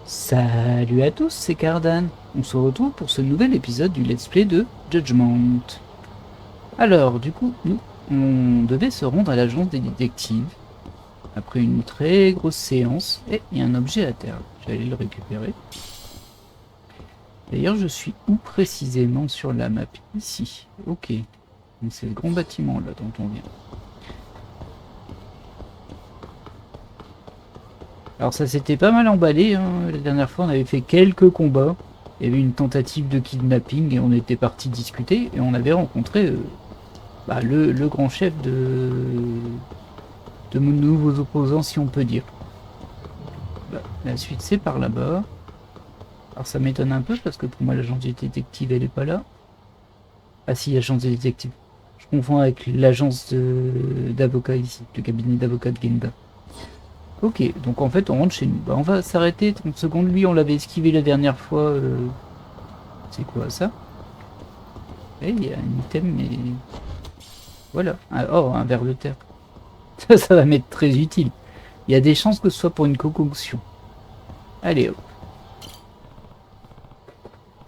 Salut à tous, c'est Cardan. On se retrouve pour ce nouvel épisode du Let's Play de Judgment. Alors, du coup, on devait se rendre à l'agence des détectives. Après une très grosse séance, et il y a un objet à terre. Je vais aller le récupérer. D'ailleurs, je suis où précisément sur la map? Ici. Ok. Donc c'est le grand bâtiment là dont on vient. Alors ça s'était pas mal emballé, hein. La dernière fois on avait fait quelques combats. Il y avait une tentative de kidnapping et on était parti discuter et on avait rencontré le grand chef de nos nouveaux opposants, si on peut dire. La suite c'est par là-bas. Alors ça m'étonne un peu parce que pour moi l'agence des détectives elle est pas là. Ah si, l'agence des détectives. Je confonds avec l'agence d'avocats ici, le cabinet d'avocats de Genda. Ok, donc en fait on rentre chez nous. On va s'arrêter 30 secondes. Lui on l'avait esquivé la dernière fois. C'est quoi ça? Il y a un item mais... Voilà. Oh, un verre de terre. Ça va m'être très utile. Il y a des chances que ce soit pour une concoction. Allez hop.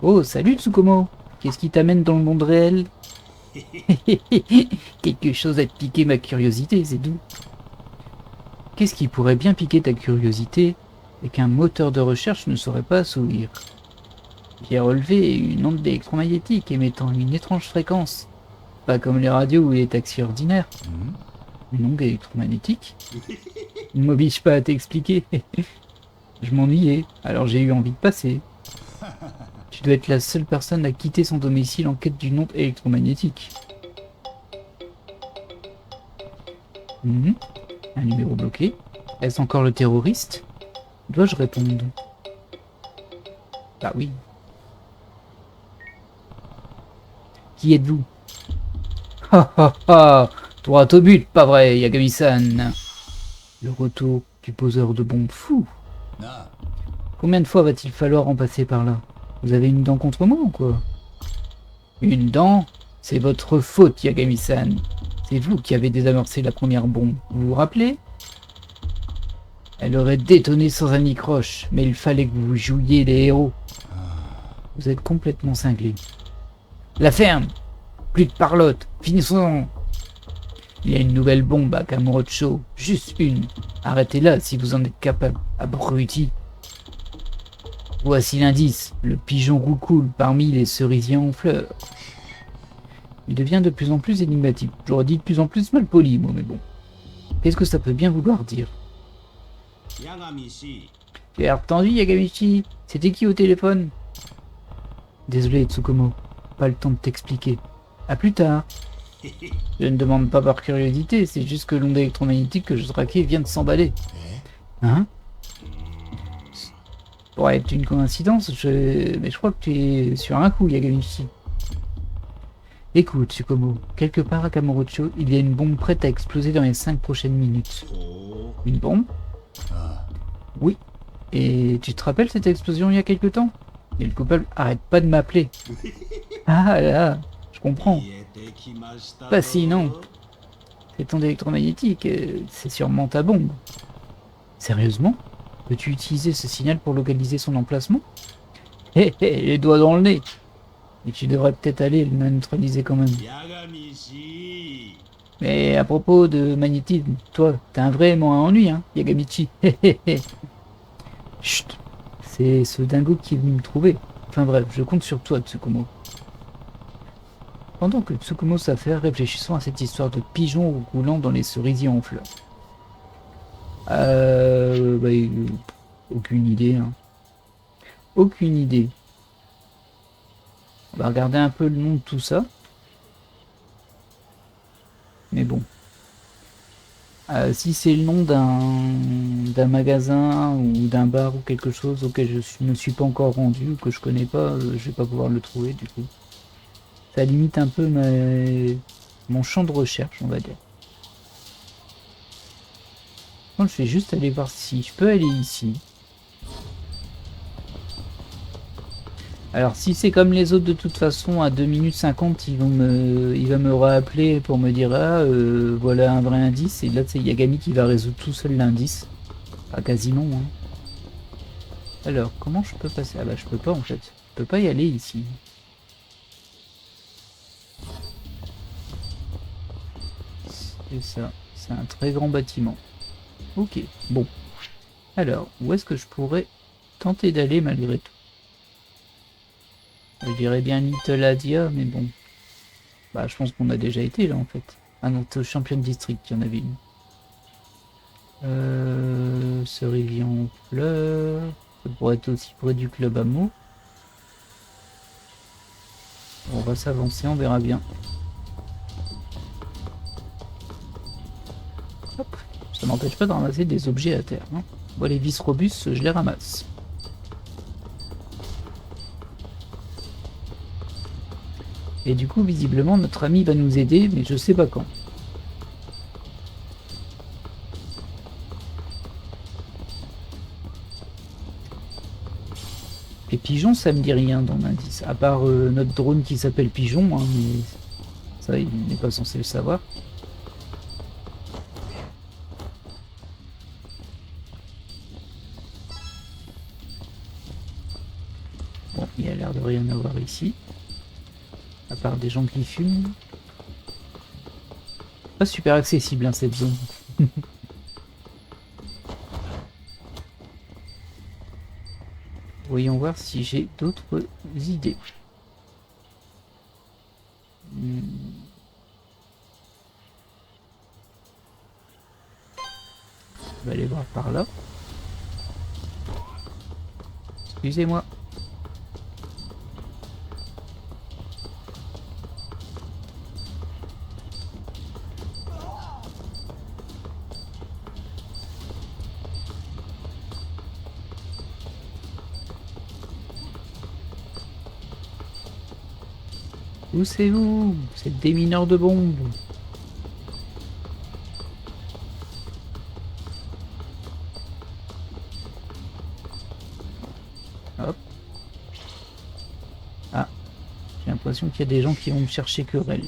Oh, salut Tsukumo. Qu'est-ce qui t'amène dans le monde réel? Quelque chose à te piquer ma curiosité, c'est doux. Qu'est-ce qui pourrait bien piquer ta curiosité et qu'un moteur de recherche ne saurait pas assouvir? J'ai relevé une onde électromagnétique émettant une étrange fréquence. Pas comme les radios ou les taxis ordinaires. Une onde électromagnétique? Ne m'oblige pas à t'expliquer. Je m'ennuyais, alors j'ai eu envie de passer. Tu dois être la seule personne à quitter son domicile en quête d'une onde électromagnétique. Un numéro bloqué. Est-ce encore le terroriste? Dois-je répondre? Bah oui. Qui êtes-vous? Ha ha ha! Droit au but, pas vrai, Yagami-san. Le retour du poseur de bombes fou. Combien de fois va-t-il falloir en passer par là? Vous avez une dent contre moi ou quoi? Une dent? C'est votre faute, Yagami-san. C'est vous qui avez désamorcé la première bombe. Vous vous rappelez? Elle aurait détonné sans un icroche, mais il fallait que vous jouiez les héros. Vous êtes complètement cinglé. La ferme! Plus de parlotte, finissons! Il y a une nouvelle bombe à Kamurocho, juste une. Arrêtez-la si vous en êtes capable, abruti. Voici l'indice, le pigeon roucoule parmi les cerisiers en fleurs. Il devient de plus en plus énigmatique. J'aurais dit de plus en plus mal poli, moi, mais bon. Qu'est-ce que ça peut bien vouloir dire? Tu as l'air tendu, Yagamichi. C'était qui au téléphone? Désolé, Tsukumo. Pas le temps de t'expliquer. À plus tard. Je ne demande pas par curiosité, c'est juste que l'onde électromagnétique que je traquais vient de s'emballer. Hein? Ça pourrait être une coïncidence, mais je crois que tu es sur un coup, Yagamichi. Écoute, Tsukumo, quelque part à Kamurocho, il y a une bombe prête à exploser dans les 5 prochaines minutes. Une bombe? Oui. Et tu te rappelles cette explosion il y a quelque temps? Et le coupable arrête pas de m'appeler. Ah là, je comprends. Fascinant. Cette onde électromagnétique, c'est sûrement ta bombe. Sérieusement? Peux-tu utiliser ce signal pour localiser son emplacement? Hé hé, les doigts dans le nez. Et tu devrais peut-être aller le neutraliser quand même. Mais à propos de magnétisme, toi, t'as un vrai ennui, hein, Yagamichi. Chut, c'est ce dingo qui est venu me trouver. Enfin bref, je compte sur toi, Tsukumo. Pendant que Tsukumo s'affaire, réfléchissons à cette histoire de pigeons roulant dans les cerisiers en fleurs. Aucune idée, hein. Aucune idée. On va regarder un peu le nom de tout ça. Mais bon. Si c'est le nom d'un magasin ou d'un bar ou quelque chose auquel je ne suis pas encore rendu ou que je connais pas, je vais pas pouvoir le trouver du coup. Ça limite un peu mon champ de recherche, on va dire. Moi, je vais juste aller voir si je peux aller ici. Alors si c'est comme les autres de toute façon, à 2 minutes 50, il va me rappeler pour me dire voilà un vrai indice. Et là c'est Yagami qui va résoudre tout seul l'indice. Pas quasiment, hein. Alors, comment je peux passer? Ah bah je peux pas en fait. Je peux pas y aller ici. C'est ça. C'est un très grand bâtiment. Ok, bon. Alors, où est-ce que je pourrais tenter d'aller malgré tout? Je dirais bien Little Adia, mais bon. Bah, je pense qu'on a déjà été là en fait. Ah non, t'es au champion de district, il y en avait une. Cerisier en fleurs. Ça pourrait être aussi près du club Amour. On va s'avancer, on verra bien. Hop. Ça n'empêche pas de ramasser des objets à terre. Hein. Bon, les vis robustes, je les ramasse. Et du coup, visiblement, notre ami va nous aider, mais je sais pas quand. Les pigeons, ça me dit rien dans l'indice. À part notre drone qui s'appelle Pigeon, hein, mais ça, il n'est pas censé le savoir. Bon, il y a l'air de rien avoir ici. À part des gens qui fument. Pas super accessible, hein, cette zone. Voyons voir si j'ai d'autres idées. On va aller voir par là. Excusez-moi. Où c'est vous? C'est des mineurs de bombes. Hop. Ah. J'ai l'impression qu'il y a des gens qui vont me chercher querelle.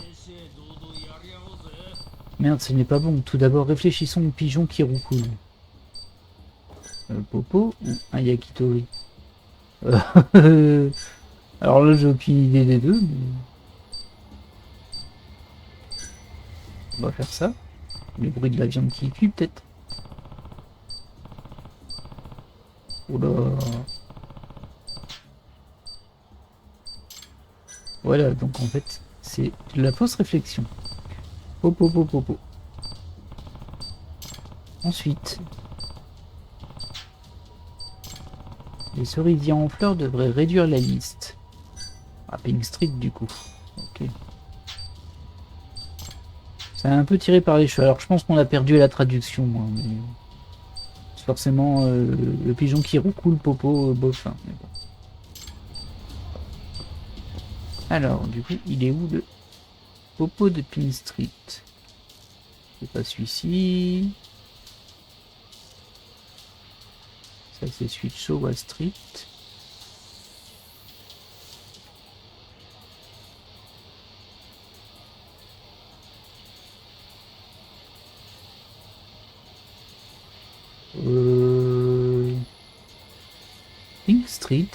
Merde, ce n'est pas bon. Tout d'abord, réfléchissons aux pigeons qui roucoulent. Popo ou un yakitori? Alors là, j'ai aucune idée des deux. Mais... on va faire ça. Le bruit de la viande qui cuit, peut-être. Oula. Voilà, donc en fait, c'est de la fausse réflexion. Popo, popo, popo. Ensuite, les cerisiers en fleurs devraient réduire la liste. Ah, Pink Street, du coup. Ok. Ça a un peu tiré par les cheveux. Alors, je pense qu'on a perdu la traduction, moi. Mais... c'est forcément le pigeon qui roucoule, popo, bof. Hein, mais bon. Alors, du coup, il est où le popo de Pink Street? C'est pas celui-ci. Ça, c'est celui de Showa Street. Pink Street.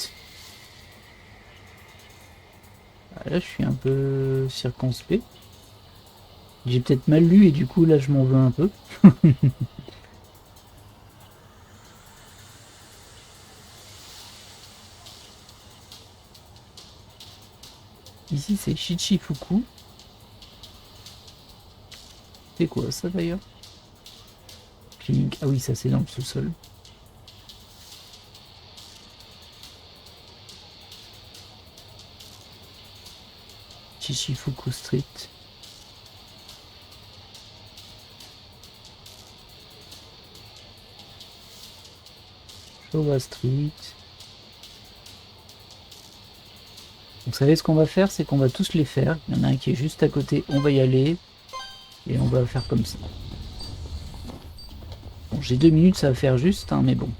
Ah, là, je suis un peu circonspect. J'ai peut-être mal lu et du coup, là, je m'en veux un peu. Ici, c'est Shichifuku. C'est quoi ça d'ailleurs? Clinique. Ah oui, ça c'est dans le sous-sol. Shichifuku Street. Showa Street. Vous savez ce qu'on va faire, c'est qu'on va tous les faire. Il y en a un qui est juste à côté, on va y aller. Et on va faire comme ça. Bon, j'ai 2 minutes, ça va faire juste, hein, mais bon.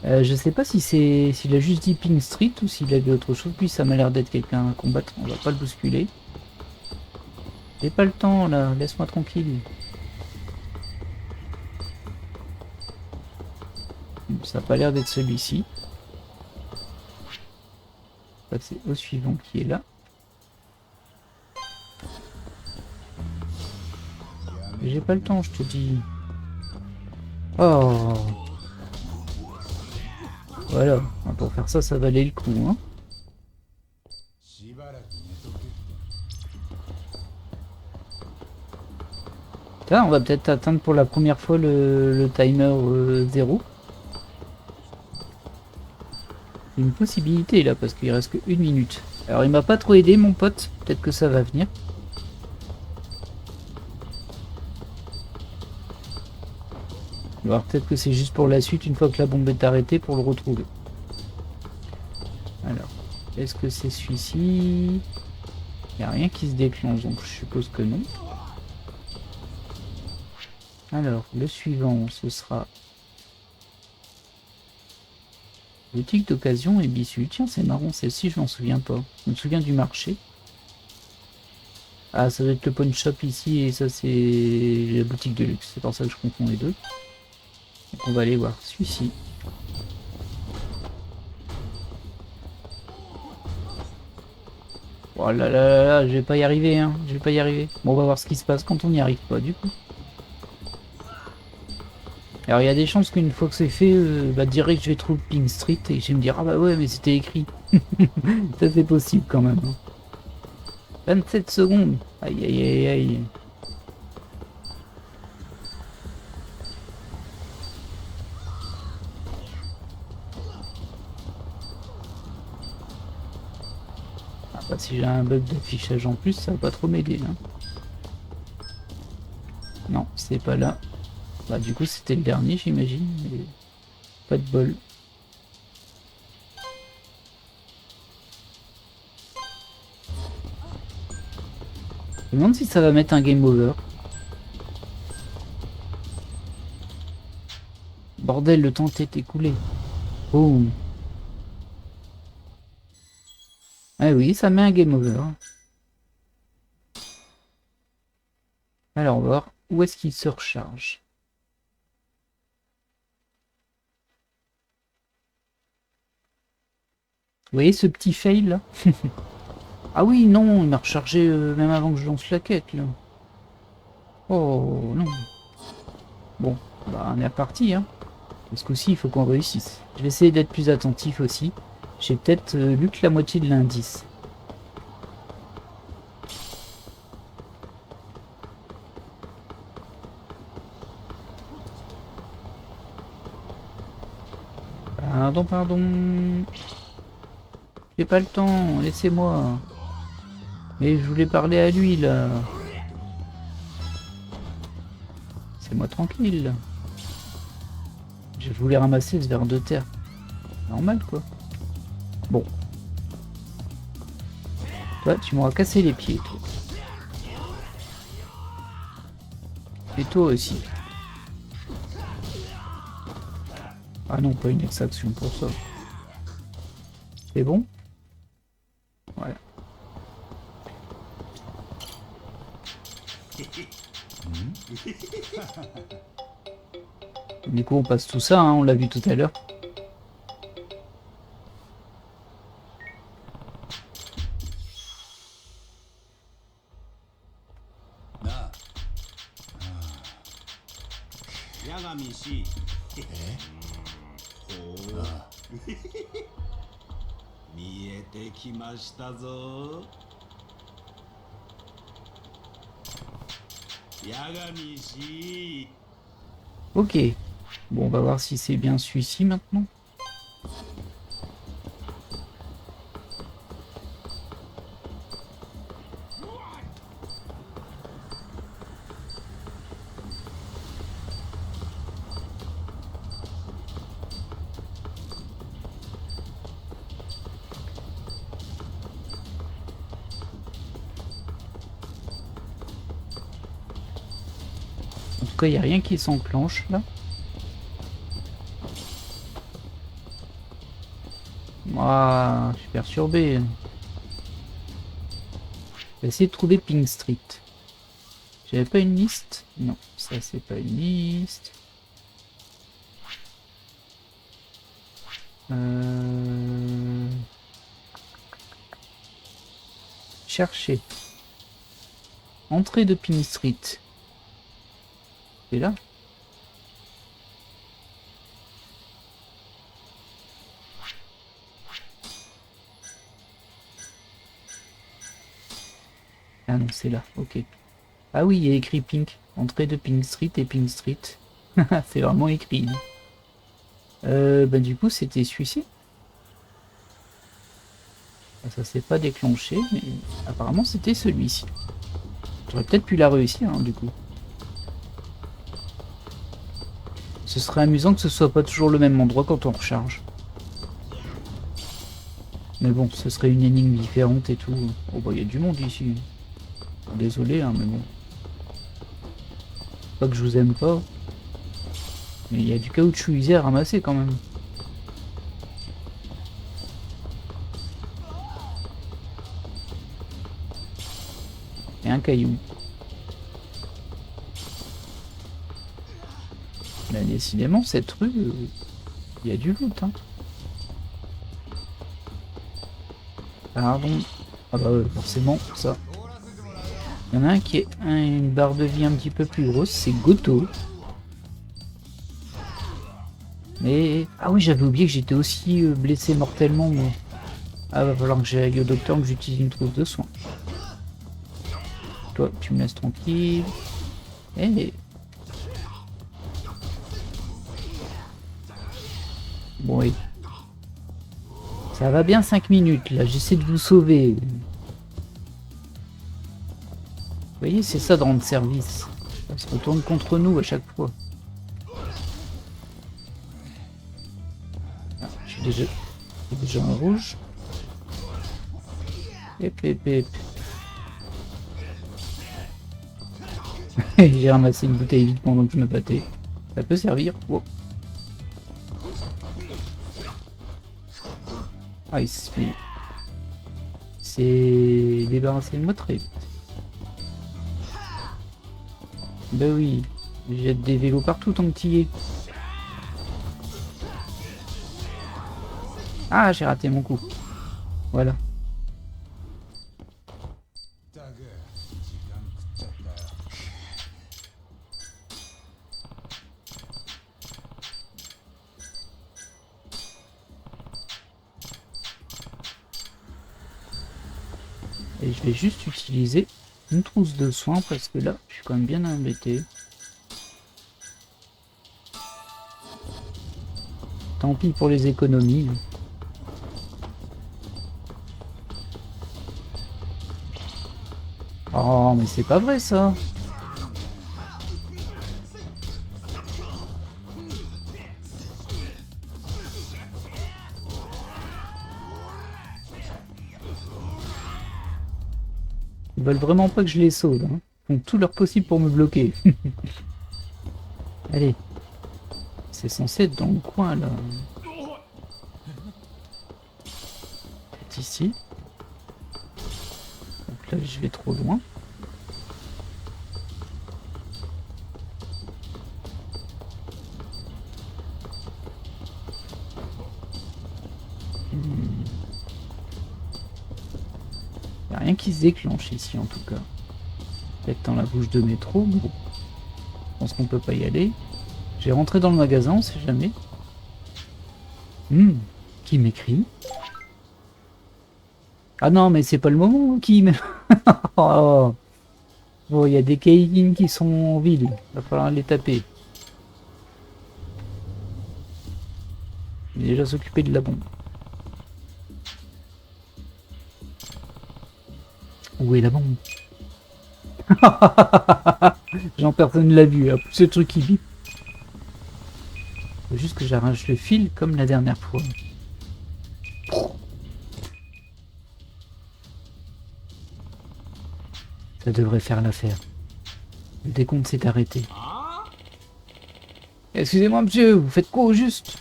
Je sais pas si c'est s'il a juste dit Pink Street ou s'il a vu autre chose. Puis ça m'a l'air d'être quelqu'un à combattre. On va pas le bousculer. J'ai pas le temps là, laisse-moi tranquille. Ça n'a pas l'air d'être celui-ci. C'est au suivant qui est là. J'ai pas le temps, je te dis. Oh. Voilà, pour faire ça, ça valait le coup, hein. Là, on va peut-être atteindre pour la première fois le timer 0. Une possibilité là, parce qu'il reste que 1 minute. Alors, il m'a pas trop aidé, mon pote. Peut-être que ça va venir. Alors, peut-être que c'est juste pour la suite, une fois que la bombe est arrêtée, pour le retrouver. Alors, est-ce que c'est celui-ci? Il n'y a rien qui se déclenche, donc je suppose que non. Alors, le suivant, ce sera boutique d'occasion et bissu. Tiens, c'est marrant, celle-ci, je m'en souviens pas. Je me souviens du marché. Ah, ça doit être le pawn shop ici, et ça, c'est la boutique de luxe. C'est pour ça que je confonds les deux. Donc, on va aller voir celui-ci. Oh là là là là, je vais pas y arriver, hein. Je vais pas y arriver. Bon, on va voir ce qui se passe quand on n'y arrive pas, du coup. Alors il y a des chances qu'une fois que c'est fait, direct je vais trouver Pink Street et je vais me dire ah bah ouais mais c'était écrit. Ça c'est possible quand même. 27 secondes. Aïe aïe aïe aïe. Ah bah si j'ai un bug d'affichage en plus, ça va pas trop m'aider là. Non, c'est pas là. Bah du coup c'était le dernier j'imagine, mais pas de bol. Je me demande si ça va mettre un game over. Bordel, le temps est écoulé. Boum. Ah oui, ça met un game over. Alors on va voir où est-ce qu'il se recharge. Vous voyez ce petit fail là? Ah oui, non, il m'a rechargé même avant que je lance la quête là. Oh non. Bon, bah on est reparti hein. Ce coup-ci, il faut qu'on réussisse. Je vais essayer d'être plus attentif aussi. J'ai peut-être lu que la moitié de l'indice. Pardon, pardon. J'ai pas le temps, laissez-moi. Mais je voulais parler à lui là. C'est moi tranquille. Je voulais ramasser ce verre de terre. Normal quoi. Bon. Toi, tu m'auras cassé les pieds, toi. Et toi aussi. Ah non, pas une extraction pour ça. C'est bon? Voilà. Du coup, on passe tout ça, hein, on l'a vu tout à l'heure. Ok. Bon, on va voir si c'est bien celui-ci maintenant. En tout cas, il n'y a rien qui s'enclenche là. Ah, je suis perturbé. Je vais essayer de trouver Pink Street. J'avais pas une liste? Non, ça c'est pas une liste. Chercher. Entrée de Pink Street. C'est là? Ah non, c'est là, ok. Ah oui, il y a écrit Pink. Entrée de Pink Street et Pink Street. C'est vraiment écrit. Bah du coup, c'était celui-ci. Ça s'est pas déclenché, mais apparemment c'était celui-ci. J'aurais peut-être pu la réussir, hein, du coup. Ce serait amusant que ce soit pas toujours le même endroit quand on recharge. Mais bon, ce serait une énigme différente et tout. Oh bah il y a du monde ici. Désolé, hein, mais bon. Pas que je vous aime pas. Mais il y a du caoutchouc usé à ramasser quand même. Et un caillou. Mais décidément, cette rue, il y a du loot, hein. Pardon. Ah bah forcément, ça. Il y en a un qui a une barre de vie un petit peu plus grosse, c'est Goto. Mais... Ah oui, j'avais oublié que j'étais aussi blessé mortellement, moi. Ah, va falloir que j'aille au docteur, que j'utilise une trousse de soins. Toi, tu me laisses tranquille. Eh. Bon, oui. Ça va bien 5 minutes, là. J'essaie de vous sauver. Vous voyez, c'est ça de rendre service. Ça se retourne contre nous à chaque fois. Ah, je suis déjà en rouge. Hep. J'ai ramassé une bouteille vide pendant que je me battais. Ça peut servir. Wow. Ah, il se fait... C'est débarrasser de moi très vite. Bah oui, il jette des vélos partout tant que t'y es. Ah, j'ai raté mon coup. Voilà. Et je vais juste utiliser une trousse de soins parce que là, je suis quand même bien embêté. Tant pis pour les économies. Oh, mais c'est pas vrai ça. Ils veulent vraiment pas que je les sauve, hein. Ils font tout leur possible pour me bloquer. Allez. C'est censé être dans le coin là. C'est ici. Donc là je vais trop loin. Il n'y a rien qui se déclenche ici en tout cas. Peut-être dans la bouche de métro. Bon. Je pense qu'on peut pas y aller. Je vais rentrer dans le magasin, on sait jamais. Qui m'écrit? Ah non, mais c'est pas le moment qui... Oh. Bon, il y a des Kailin qui sont en ville. Va falloir les taper. Il va déjà s'occuper de la bombe. Où est la bombe? Genre personne ne l'a vu, hein. Ce truc qui bip. Faut juste que j'arrache le fil comme la dernière fois. Ça devrait faire l'affaire. Le décompte s'est arrêté. Excusez-moi monsieur, vous faites quoi au juste?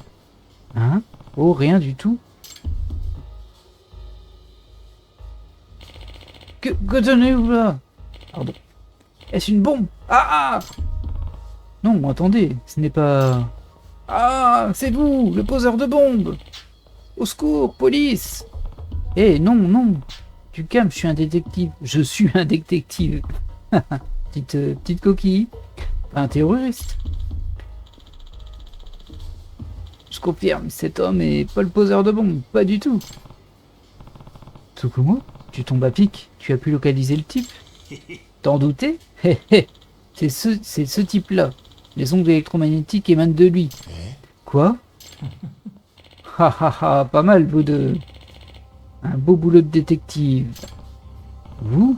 Hein? Oh, rien du tout. Que tenez-vous là? Pardon. Est-ce une bombe? Ah! Non, attendez, ce n'est pas... Ah! C'est vous, le poseur de bombes! Au secours, police! Eh, non, non! Tu calmes, je suis un détective. Je suis un détective. Petite coquille. Pas un terroriste. Je confirme, cet homme est pas le poseur de bombes, pas du tout. Tsukumo, tu tombes à pic, tu as pu localiser le type. T'en doutais? Hé hé, c'est ce type-là. Les ondes électromagnétiques émanent de lui. Quoi? Ha ha ha, pas mal vous deux. Un beau boulot de détective. Vous?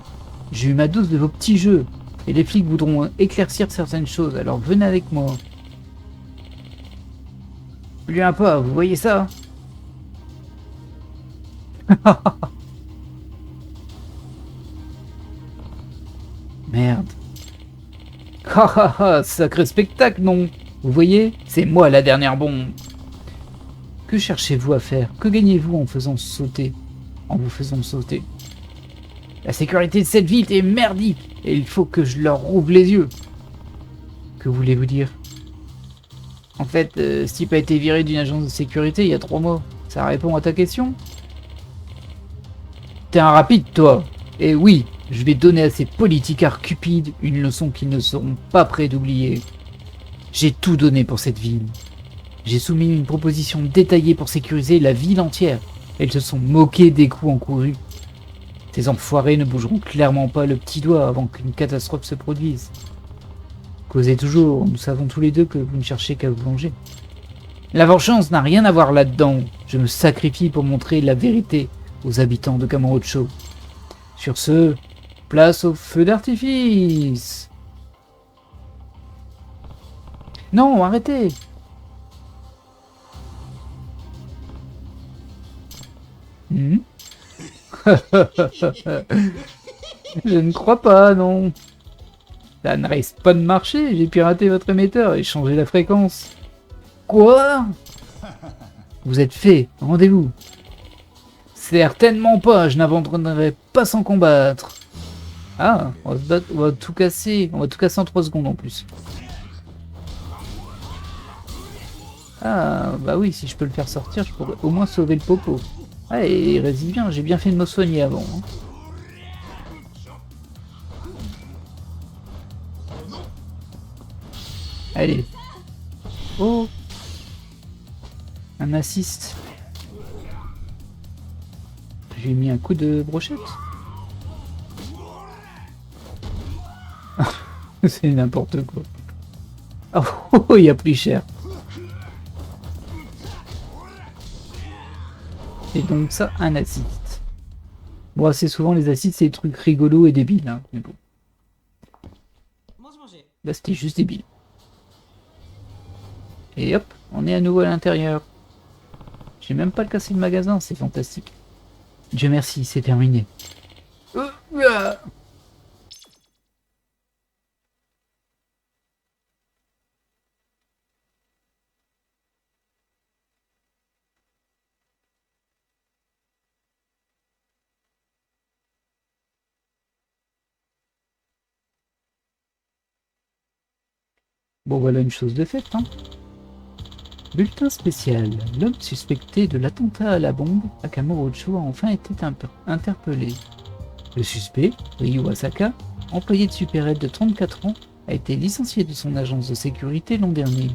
J'ai eu ma dose de vos petits jeux. Et les flics voudront éclaircir certaines choses, alors venez avec moi. Plus un pas, vous voyez ça? Merde. Ha ha ha, sacré spectacle, non? Vous voyez? C'est moi la dernière bombe. Que cherchez-vous à faire? Que gagnez-vous en faisant sauter? En vous faisant sauter? La sécurité de cette ville est merdique et il faut que je leur rouvre les yeux. Que voulez-vous dire? En fait, ce type a été viré d'une agence de sécurité il y a 3 mois. Ça répond à ta question? T'es un rapide, toi. Et oui, je vais donner à ces politicards cupides une leçon qu'ils ne seront pas prêts d'oublier. J'ai tout donné pour cette ville. J'ai soumis une proposition détaillée pour sécuriser la ville entière. Elles se sont moquées des coups encourus. Ces enfoirés ne bougeront clairement pas le petit doigt avant qu'une catastrophe se produise. Causez toujours, nous savons tous les deux que vous ne cherchez qu'à vous venger. La vengeance n'a rien à voir là-dedans. Je me sacrifie pour montrer la vérité aux habitants de Kamurocho. Sur ce, place au feu d'artifice. Non, arrêtez. Hmm. Je ne crois pas, non. Ça ne risque pas de marcher, j'ai piraté votre émetteur et changé la fréquence. Quoi? Vous êtes fait, rendez-vous. Certainement pas, je n'abandonnerai pas sans combattre. Ah, on va se battre, on va tout casser en 3 secondes en plus. Ah, bah oui, si je peux le faire sortir, je pourrais au moins sauver le popo. Ah, et il résiste bien, j'ai bien fait de me soigner avant. Hein. Allez. Oh. Un assist. J'ai mis un coup de brochette. C'est n'importe quoi. Oh, il a pris cher. Et donc ça, un assist. Bon, assez souvent, les assists, c'est des trucs rigolos et débiles. Hein, mais bon. Là, c'était juste débile. Et hop, on est à nouveau à l'intérieur. J'ai même pas le casser le magasin, c'est fantastique. Dieu merci, c'est terminé. Bon, voilà une chose de faite, hein. Bulletin spécial. L'homme suspecté de l'attentat à la bombe à Kamurocho a enfin été interpellé. Le suspect, Ryu Asaka, employé de supérette de 34 ans, a été licencié de son agence de sécurité l'an dernier.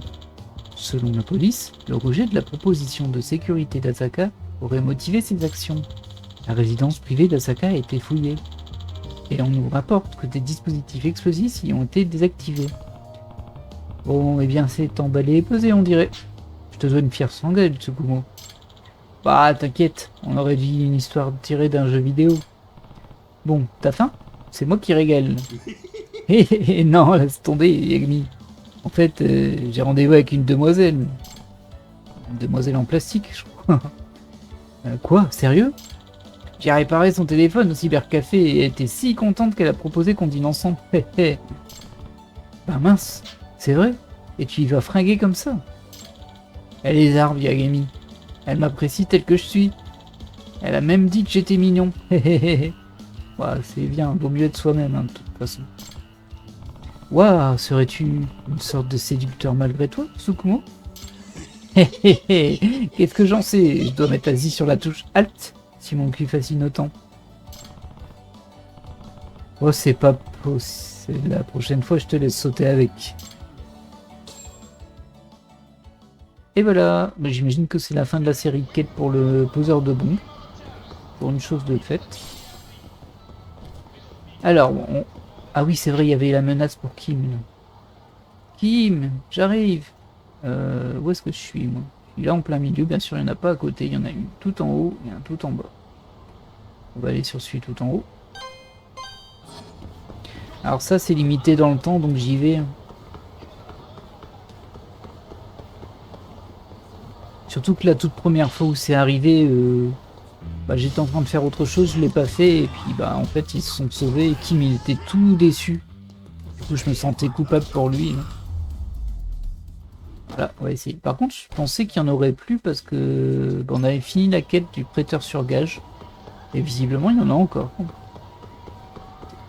Selon la police, le rejet de la proposition de sécurité d'Asaka aurait motivé ses actions. La résidence privée d'Asaka a été fouillée. Et on nous rapporte que des dispositifs explosifs y ont été désactivés. Bon, eh bien c'est emballé et pesé, on dirait. Je te dois une fière sanguine, Tsukumo. Bah, t'inquiète, on aurait dit une histoire tirée d'un jeu vidéo. Bon, t'as faim? C'est moi qui régale. Eh non, laisse tomber, Yagami. En fait, j'ai rendez-vous avec une demoiselle. Une demoiselle en plastique, je crois. Quoi? Sérieux? J'ai réparé son téléphone au cybercafé et elle était si contente qu'elle a proposé qu'on dîne ensemble. Bah mince, c'est vrai? Et tu y vas fringuer comme ça? Elle est arbre, Yagami. Elle m'apprécie tel que je suis. Elle a même dit que j'étais mignon. Ouais, c'est bien, vaut mieux être soi-même, hein, de toute façon. Waouh, serais-tu une sorte de séducteur malgré toi, Tsukumo? Qu'est-ce que j'en sais? Je dois mettre Asie sur la touche Alt si mon cul fascine autant. Oh, c'est pas possible. La prochaine fois, je te laisse sauter avec. Et voilà. Bah, j'imagine que c'est la fin de la série quête pour le poseur de bombes. Pour une chose de faite. Alors, ah oui, c'est vrai, il y avait la menace pour Kim. Kim, j'arrive. Où est-ce que je suis, moi? Je suis là en plein milieu, bien sûr, il n'y en a pas à côté. Il y en a une tout en haut et un tout en bas. On va aller sur celui tout en haut. Alors ça, c'est limité dans le temps, donc j'y vais. Surtout que la toute première fois où c'est arrivé, bah, j'étais en train de faire autre chose, je l'ai pas fait, et puis bah en fait ils se sont sauvés, et Kim il était tout déçu. Du coup je me sentais coupable pour lui. Voilà, on va essayer. Par contre je pensais qu'il y en aurait plus parce que bah, on avait fini la quête du prêteur sur gage. Et visiblement il y en a encore.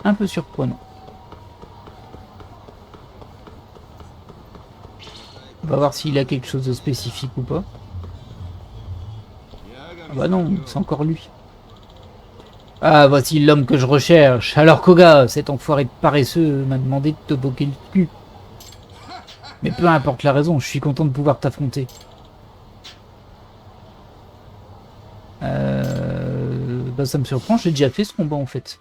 Un peu surprenant. On va voir s'il a quelque chose de spécifique ou pas. Ah bah non, c'est encore lui. Ah, voici l'homme que je recherche. Alors Koga, cet enfoiré de paresseux m'a demandé de te boquer le cul. Mais peu importe la raison, je suis content de pouvoir t'affronter. Bah ça me surprend, j'ai déjà fait ce combat en fait.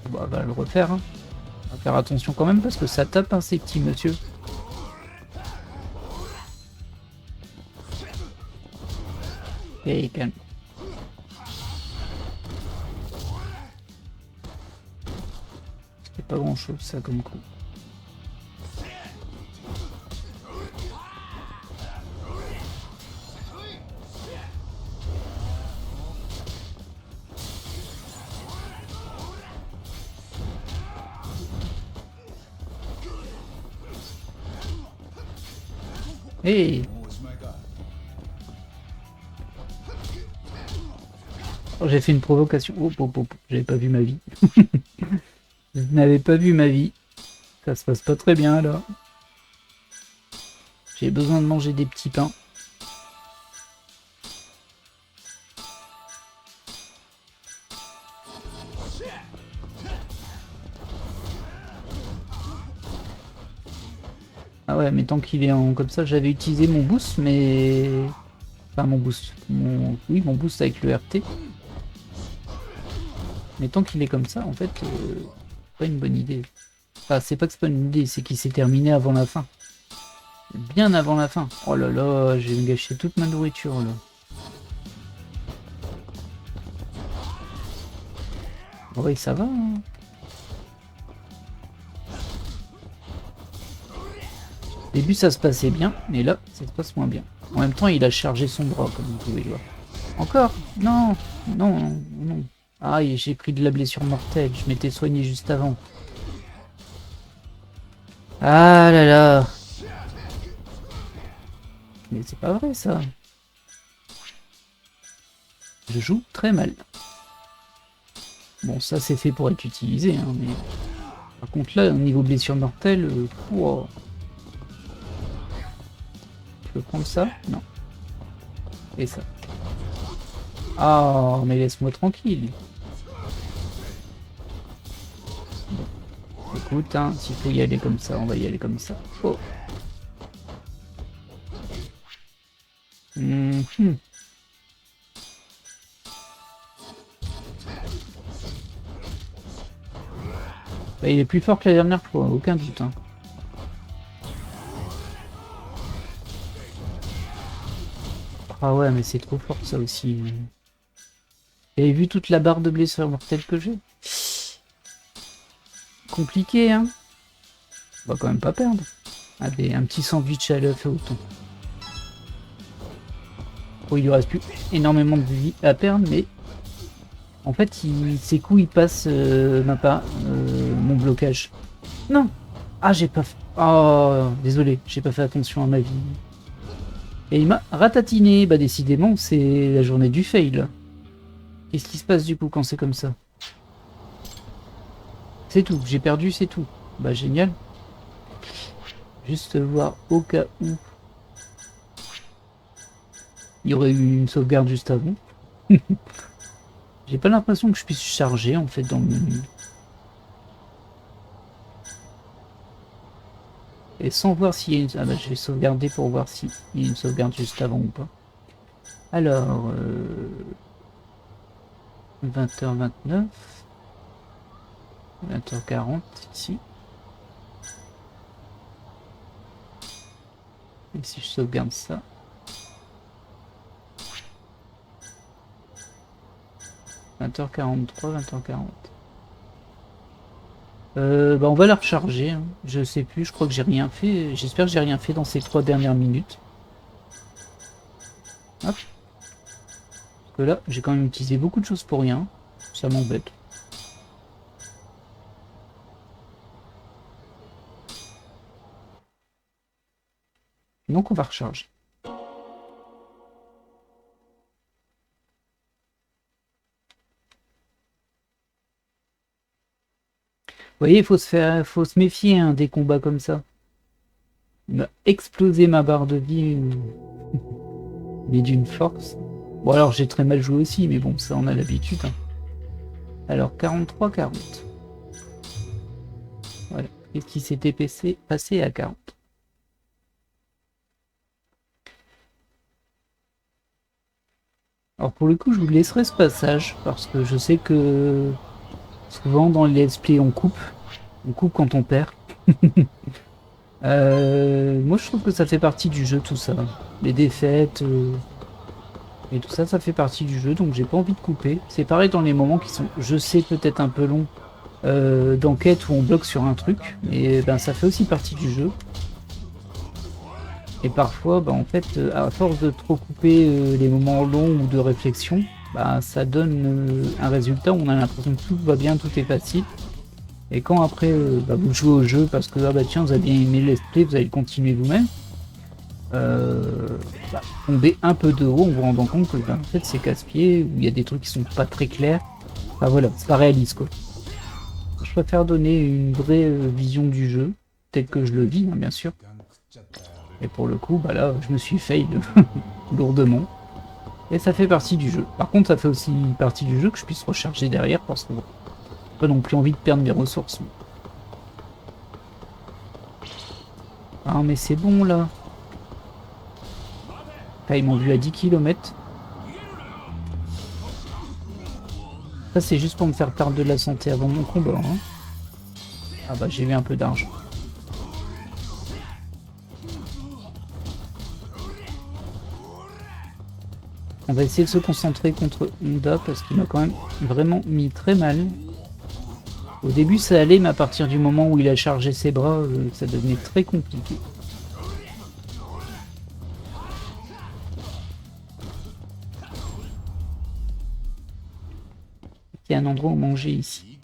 Bah, on va le refaire. Hein. On va faire attention quand même parce que ça tape hein, ces petits monsieur. Et calme. C'était pas grand chose ça comme coup. Hey. Oh, j'ai fait une provocation. Oh, oh, oh, j'avais pas vu ma vie. Je n'avais pas vu ma vie. Ça se passe pas très bien là. J'ai besoin de manger des petits pains. Ah ouais, mais tant qu'il est en comme ça, j'avais utilisé mon boost, mais... Enfin, mon boost. Oui, mon boost avec le RT. Mais tant qu'il est comme ça, en fait, pas une bonne idée. Enfin, c'est pas que c'est pas une idée, c'est qu'il s'est terminé avant la fin. Bien avant la fin. Oh là là, j'ai gâché toute ma nourriture, là. Oui, ça va, hein. Au début, ça se passait bien, mais là, ça se passe moins bien. En même temps, il a chargé son bras, comme vous pouvez le voir. Encore? Non, non, non. Ah, j'ai pris de la blessure mortelle. Je m'étais soigné juste avant. Ah là là. Mais c'est pas vrai, ça. Je joue très mal. Bon, ça, c'est fait pour être utilisé, hein, mais... Par contre, là, au niveau blessure mortelle... Wow. Je peux prendre ça? Non. Et ça. Ah, mais laisse-moi tranquille. Bon. Écoute, hein, s'il faut y aller comme ça, on va y aller comme ça. Oh. Bah, il est plus fort que la dernière fois, aucun doute. Hein. Ah ouais, mais c'est trop fort ça aussi. Vous avez vu toute la barre de blessure mortelle que j'ai? Compliqué, hein? On va quand même pas perdre. Allez, un petit sandwich à l'œuf au thon. Bon, il lui reste plus énormément de vie à perdre, mais en fait, ses coups, ils passent mon blocage. Non! Ah, j'ai pas fait... Oh, désolé, j'ai pas fait attention à ma vie. Et il m'a ratatiné. Bah, décidément, c'est la journée du fail. Qu'est-ce qui se passe du coup quand c'est comme ça? C'est tout, j'ai perdu, c'est tout. Bah, génial. Juste voir au cas où. Il y aurait eu une sauvegarde juste avant. J'ai pas l'impression que je puisse charger en fait dans le menu. Et sans voir s'il y a une... Ah bah je vais sauvegarder pour voir s'il y a une sauvegarde juste avant ou pas. Alors... 20h29. 20h40 ici. Et si je sauvegarde ça. « 20h43, 20h40. » Bah on va la recharger. Hein. Je sais plus, je crois que j'ai rien fait. J'espère que j'ai rien fait dans ces 3 dernières minutes. Hop. Parce que là, j'ai quand même utilisé beaucoup de choses pour rien. Ça m'embête. Donc on va recharger. Vous voyez, faut se méfier hein, des combats comme ça. Il m'a explosé ma barre de vie, mais d'une force. Bon alors j'ai très mal joué aussi, mais bon ça on a l'habitude. Hein. Alors 43-40. Voilà. Qu'est-ce qui s'était passé à 40? Alors pour le coup je vous laisserai ce passage, parce que je sais que souvent dans les let's play on coupe quand on perd. Moi je trouve que ça fait partie du jeu tout ça. Les défaites et tout ça, ça fait partie du jeu, donc j'ai pas envie de couper. C'est pareil dans les moments qui sont, je sais, peut-être un peu longs, d'enquête où on bloque sur un truc, mais ben ça fait aussi partie du jeu. Et parfois, ben, en fait, à force de trop couper les moments longs ou de réflexion, bah, ça donne un résultat où on a l'impression que tout va bien, tout est facile. Et quand après bah, vous jouez au jeu parce que ah bah tiens vous avez bien aimé le let's play, vous allez le continuer vous-même, bah, tomber un peu de haut en vous rendant compte que bah, en fait c'est casse-pied, où il y a des trucs qui sont pas très clairs. Enfin voilà, c'est pas réaliste quoi. Je préfère donner une vraie vision du jeu, tel que je le vis hein, bien sûr. Et pour le coup, bah là je me suis fail lourdement. Et ça fait partie du jeu. Par contre ça fait aussi partie du jeu que je puisse recharger derrière parce que pas non plus envie de perdre mes ressources. Ah mais c'est bon là. Ah, ils m'ont vu à 10 km. Ça c'est juste pour me faire perdre de la santé avant mon combat. Hein. Ah bah j'ai eu un peu d'argent. On va essayer de se concentrer contre Honda parce qu'il m'a quand même vraiment mis très mal. Au début ça allait, mais à partir du moment où il a chargé ses bras, ça devenait très compliqué. Il y a un endroit où manger ici.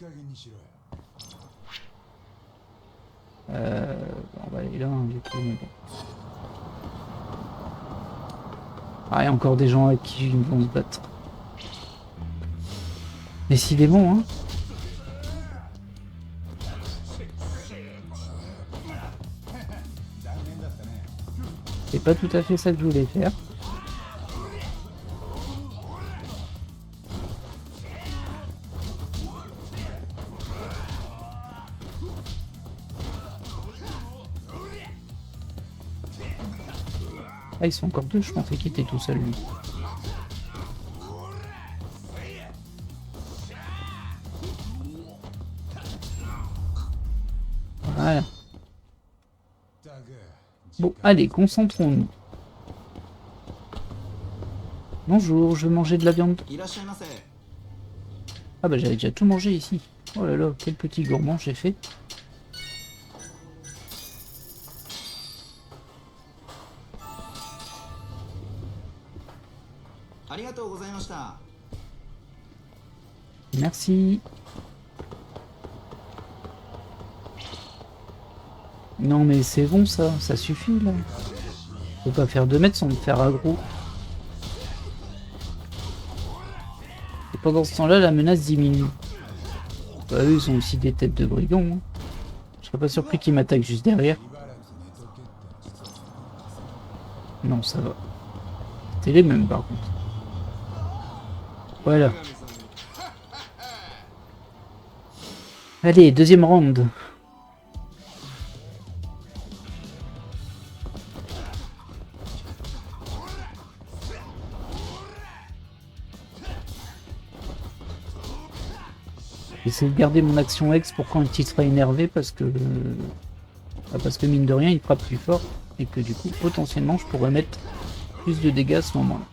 On va aller là, hein, du coup, mais bon. Ah, il y a encore des gens avec qui vont se battre. Décidément, hein. C'est pas tout à fait ça que je voulais faire. Ah, ils sont encore deux, je pensais qu'il était tout seul, lui. Voilà. Bon, allez, concentrons-nous. Bonjour, je veux manger de la viande. Ah bah j'avais déjà tout mangé ici. Oh là là, quel petit gourmand j'ai fait. Merci. Non mais c'est bon ça suffit là. Faut pas faire 2 mètres sans me faire aggro. Et pendant ce temps-là, la menace diminue. Bah eux, ils ont aussi des têtes de brigands. Hein. Je serais pas surpris qu'ils m'attaquent juste derrière. Non, ça va. c'était les mêmes par contre. Voilà. Allez, deuxième round. J'essaie de garder mon action X pour quand il sera énervé parce que mine de rien il frappe plus fort et que du coup potentiellement je pourrais mettre plus de dégâts à ce moment-là.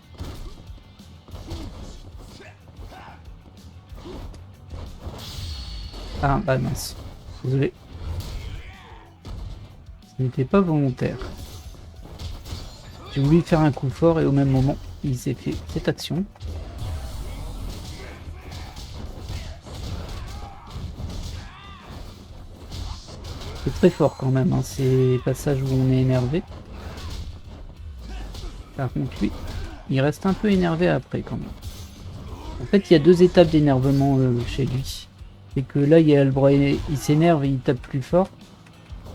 Ah bah mince, désolé. Ce n'était pas volontaire. J'ai voulu faire un coup fort et au même moment il s'est fait cette action. C'est très fort quand même, hein, ces passages où on est énervé. Par contre lui, il reste un peu énervé après quand même. En fait il y a deux étapes d'énervement chez lui. C'est que là il y a il s'énerve et il tape plus fort.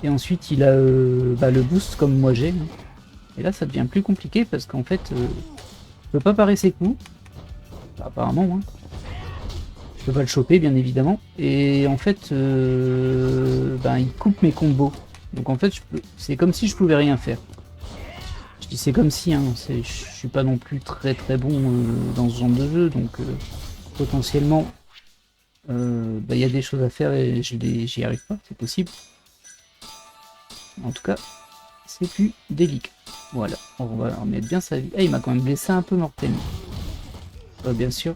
Et ensuite il a le boost comme moi j'ai. Et là ça devient plus compliqué parce qu'en fait je peux pas parer ses coups. Bah, apparemment hein. Je peux pas le choper bien évidemment. Et en fait il coupe mes combos. Donc en fait c'est comme si je pouvais rien faire. Je dis c'est comme si, hein, je suis pas non plus très très bon dans ce genre de jeu. Donc potentiellement il y a des choses à faire et j'y arrive pas, c'est possible. En tout cas, c'est plus délicat. Voilà, on va remettre bien sa vie. Ah, il m'a quand même blessé un peu mortellement. Bien sûr.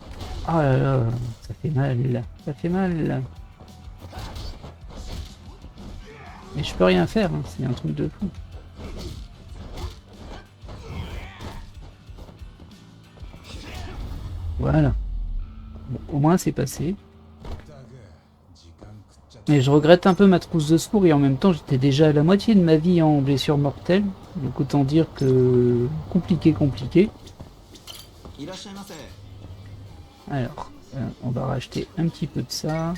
Oh là là, ça fait mal, ça fait mal. Mais je peux rien faire, hein, c'est un truc de fou. Voilà. Bon, au moins c'est passé. Et je regrette un peu ma trousse de secours et en même temps j'étais déjà à la moitié de ma vie en blessure mortelle. Donc autant dire que compliqué. Alors, on va racheter un petit peu de ça.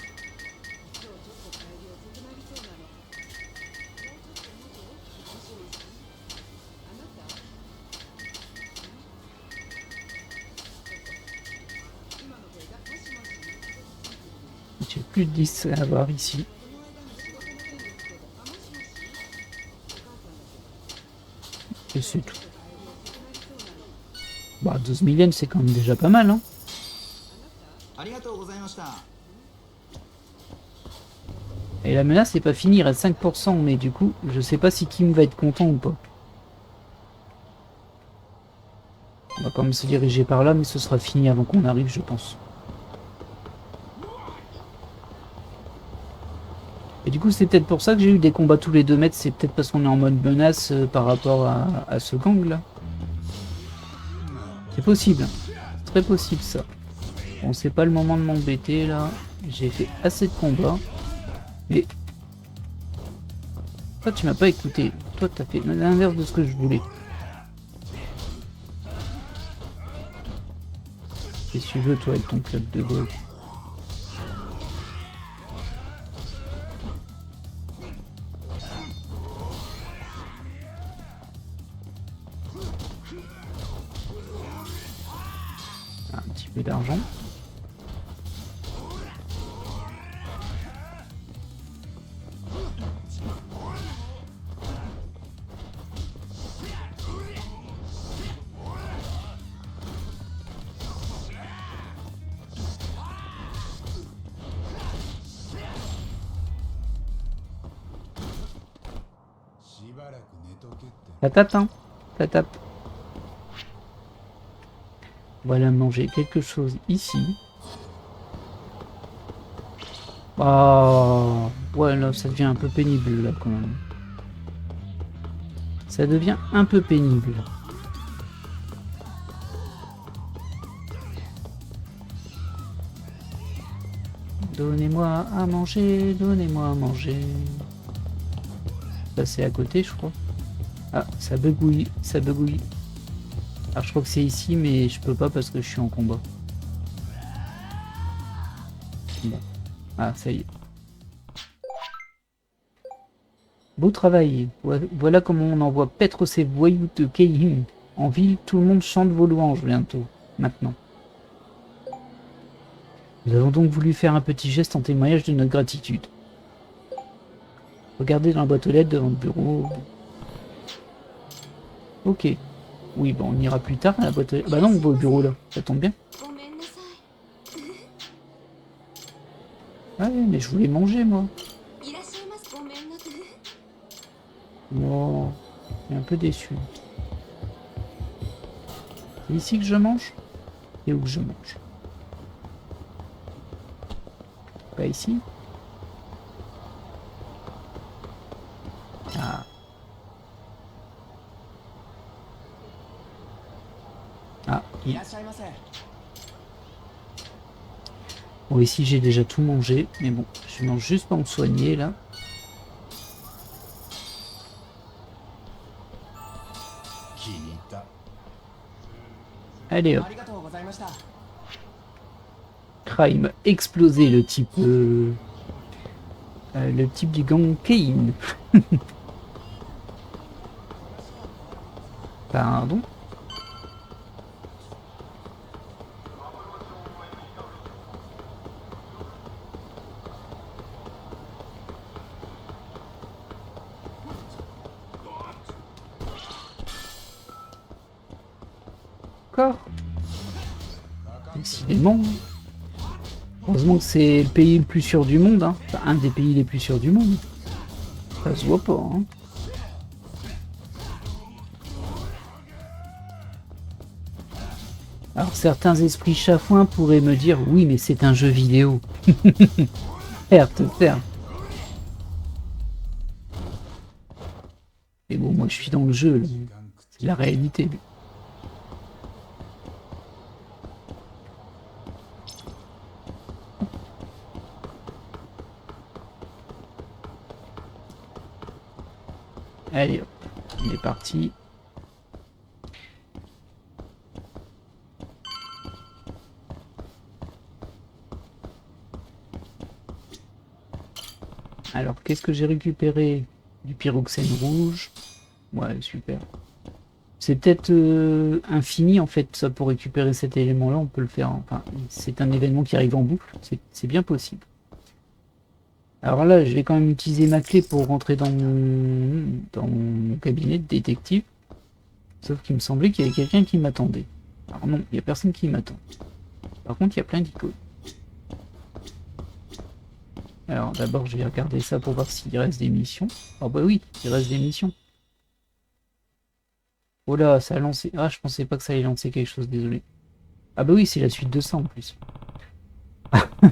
J'ai plus de 10 à avoir ici. Et c'est tout. Bah 12 000 yens c'est quand même déjà pas mal hein. Et la menace n'est pas finie, il reste 5%, mais du coup, je sais pas si Kim va être content ou pas. On va quand même se diriger par là, mais ce sera fini avant qu'on arrive, je pense. Et du coup, c'est peut-être pour ça que j'ai eu des combats tous les 2 mètres, c'est peut-être parce qu'on est en mode menace par rapport à ce gang là. C'est possible, c'est très possible ça. Bon, c'est pas le moment de m'embêter là, j'ai fait assez de combats. Mais toi tu m'as pas écouté, toi t'as fait l'inverse de ce que je voulais. Qu'est-ce que tu veux toi avec ton club de golf? Un petit peu d'argent. Ça tape hein, ça tape. Voilà, manger quelque chose ici. Oh, ouais, là, ça devient un peu pénible, là, quand même. Ça devient un peu pénible. Donnez-moi à manger, donnez-moi à manger. Ça, c'est à côté, je crois. Ah, ça begouille, ça begouille. Alors, je crois que c'est ici, mais je peux pas parce que je suis en combat. Bon. Ah, ça y est. Beau travail. Voilà comment on envoie paître ces voyous de Keihin. En ville, tout le monde chante vos louanges bientôt, maintenant. Nous avons donc voulu faire un petit geste en témoignage de notre gratitude. Regardez dans la boîte aux lettres devant le bureau. Ok. Oui, bon, on ira plus tard à la boîte aux lettres. Bah non, on va au bureau là, ça tombe bien. Ouais, mais je voulais manger moi. Oh, je suis un peu déçu. C'est ici que je mange? Et où que je mange? Pas ici? Ah. Ah. Bon, ici j'ai déjà tout mangé, mais bon, je mange juste pour me soigner là. Allez hop. Ah, il m'a explosé le type du gang Kane. Pardon. Encore. Décidément. Heureusement que c'est le pays le plus sûr du monde, hein. Enfin, un des pays les plus sûrs du monde. Ça se voit pas, hein. Alors certains esprits chafouins pourraient me dire oui mais c'est un jeu vidéo. Faire te faire. Mais bon moi je suis dans le jeu, c'est la réalité. Allez hop, on est parti. Alors qu'est-ce que j'ai récupéré? Du pyroxène rouge. Ouais super. C'est peut-être infini en fait, ça pour récupérer cet élément-là, on peut le faire. Enfin, c'est un événement qui arrive en boucle, c'est bien possible. Alors là, je vais quand même utiliser ma clé pour rentrer dans mon cabinet de détective. Sauf qu'il me semblait qu'il y avait quelqu'un qui m'attendait. Alors non, il n'y a personne qui m'attend. Par contre, il y a plein d'icônes. Alors d'abord, je vais regarder ça pour voir s'il reste des missions. Oh bah oui, il reste des missions. Oh là, ça a lancé... Ah, je pensais pas que ça allait lancer quelque chose, désolé. Ah bah oui, c'est la suite de ça en plus.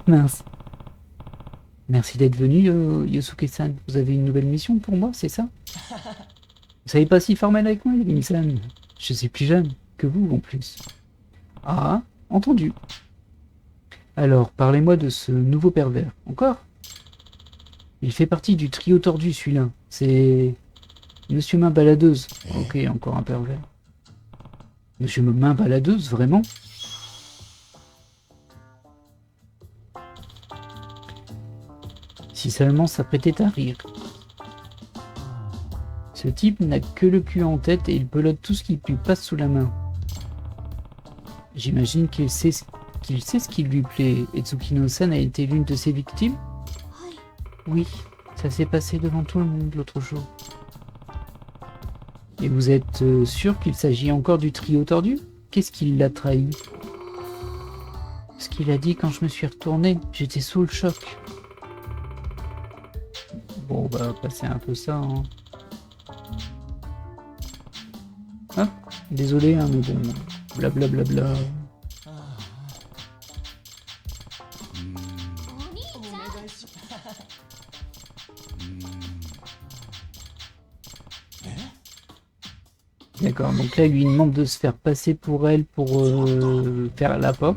Mince. Merci d'être venu, Yosuke-san. Vous avez une nouvelle mission pour moi, c'est ça? Vous savez pas si formel avec moi, Yumi-san. Je suis plus jeune que vous en plus. Ah, entendu. Alors, parlez-moi de ce nouveau pervers. Encore? Il fait partie du trio tordu, celui-là. C'est... Monsieur Main Baladeuse. Ok, encore un pervers. Monsieur Main Baladeuse, vraiment? Si seulement ça prêtait à rire. Ce type n'a que le cul en tête et il pelote tout ce qui lui passe sous la main. J'imagine qu'il sait ce qui lui plaît. Et Tsukino-san a été l'une de ses victimes? Oui, ça s'est passé devant tout le monde l'autre jour. Et vous êtes sûr qu'il s'agit encore du trio tordu? Qu'est-ce qui l'a trahi? Ce qu'il a dit quand je me suis retourné, j'étais sous le choc. Bon, bah, c'est un peu ça, hein. Hop, désolé, hein, mais bon, blablabla. Bla bla bla. D'accord, donc là, il lui demande de se faire passer pour elle pour faire la pop.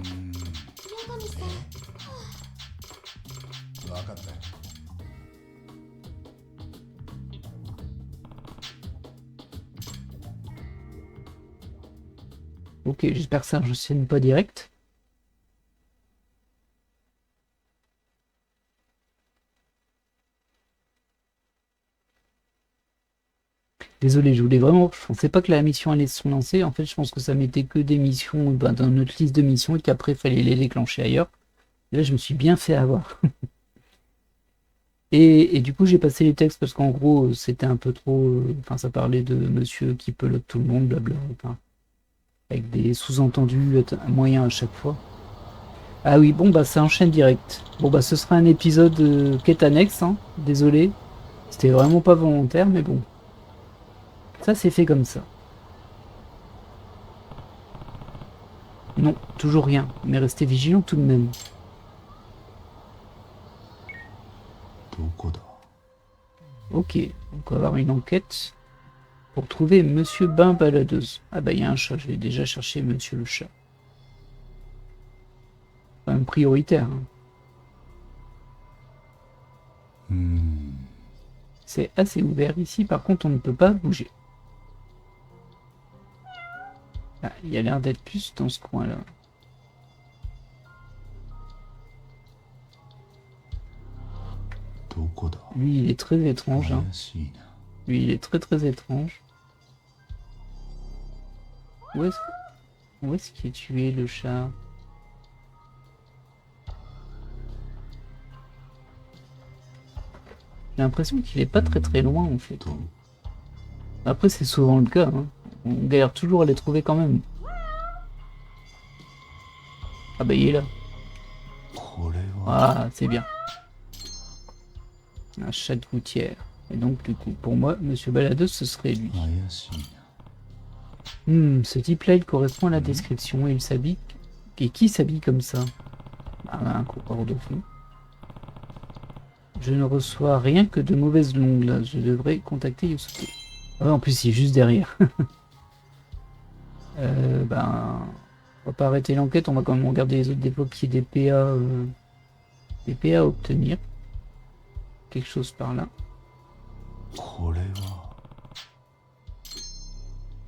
Ok, j'espère que ça ne s'enchaîne pas direct. Désolé, je voulais vraiment... Je pensais pas que la mission allait se lancer. En fait, je pense que ça mettait que des missions dans notre liste de missions et qu'après, il fallait les déclencher ailleurs. Et là, je me suis bien fait avoir. Et du coup, j'ai passé les textes parce qu'en gros, c'était un peu trop... Enfin, ça parlait de monsieur qui pelote tout le monde, blabla. Enfin, avec des sous-entendus moyens à chaque fois. Ah oui, bon, bah, ça enchaîne direct. Bon, bah, ce sera un épisode quête annexe, hein. Désolé. C'était vraiment pas volontaire, mais bon. Ça, c'est fait comme ça. Non, toujours rien. Mais restez vigilant tout de même. Ok, donc on va avoir une enquête pour trouver Monsieur Bain Baladeuse. Ah bah il y a un chat, je vais déjà chercher Monsieur le chat. Quand même prioritaire. Hein. C'est assez ouvert ici, par contre on ne peut pas bouger. Ah, il y a l'air d'être plus dans ce coin-là. Lui il est très étrange. Hein. Lui il est très étrange. Où est-ce qu'il est tué le chat? J'ai l'impression qu'il est pas très loin en fait. Après c'est souvent le cas. Hein. On galère toujours à les trouver quand même. Ah bah il est là. Ah c'est bien. Un chat de gouttière. Et donc du coup pour moi Monsieur Baladeuse ce serait lui. Ce type-là il correspond à la description et il s'habille. Et qui s'habille comme ça? Ah, un coureur de fond. Je ne reçois rien que de mauvaises longues là. Je devrais contacter Yosuke. Ah ouais, en plus il est juste derrière. Ben, on va pas arrêter l'enquête, on va quand même regarder les autres dépôts qui des PA à obtenir. Quelque chose par là.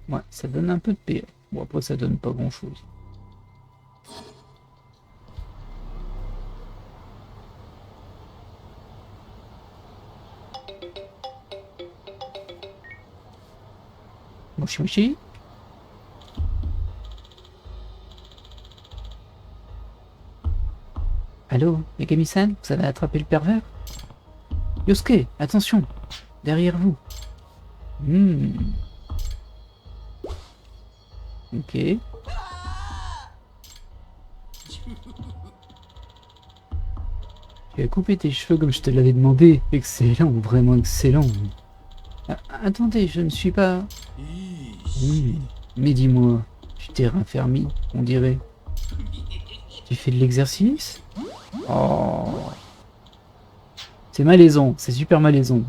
Ouais, ça donne un peu de PA. Bon après ça donne pas grand chose. Moshi moshi. Allô, Megami-san, vous avez attrapé le pervers? Yosuke, attention, derrière vous. Ok. Tu as coupé tes cheveux comme je te l'avais demandé. Excellent, vraiment excellent. Ah, attendez, je ne suis pas... Mais dis-moi, tu t'es raffermi, on dirait. Tu fais de l'exercice? Oh. C'est malaisant, c'est super malaisant.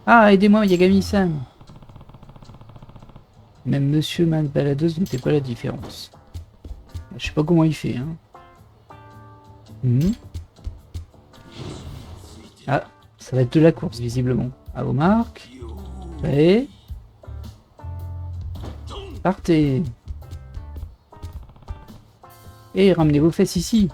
Ah, aidez-moi, Yagami-san. Même Monsieur Man Baladeuse ne fait pas la différence. Je sais pas comment il fait, hein. Ah, ça va être de la course, visiblement. À vos marques. Prêt. Partez. Et ramenez vos fesses ici.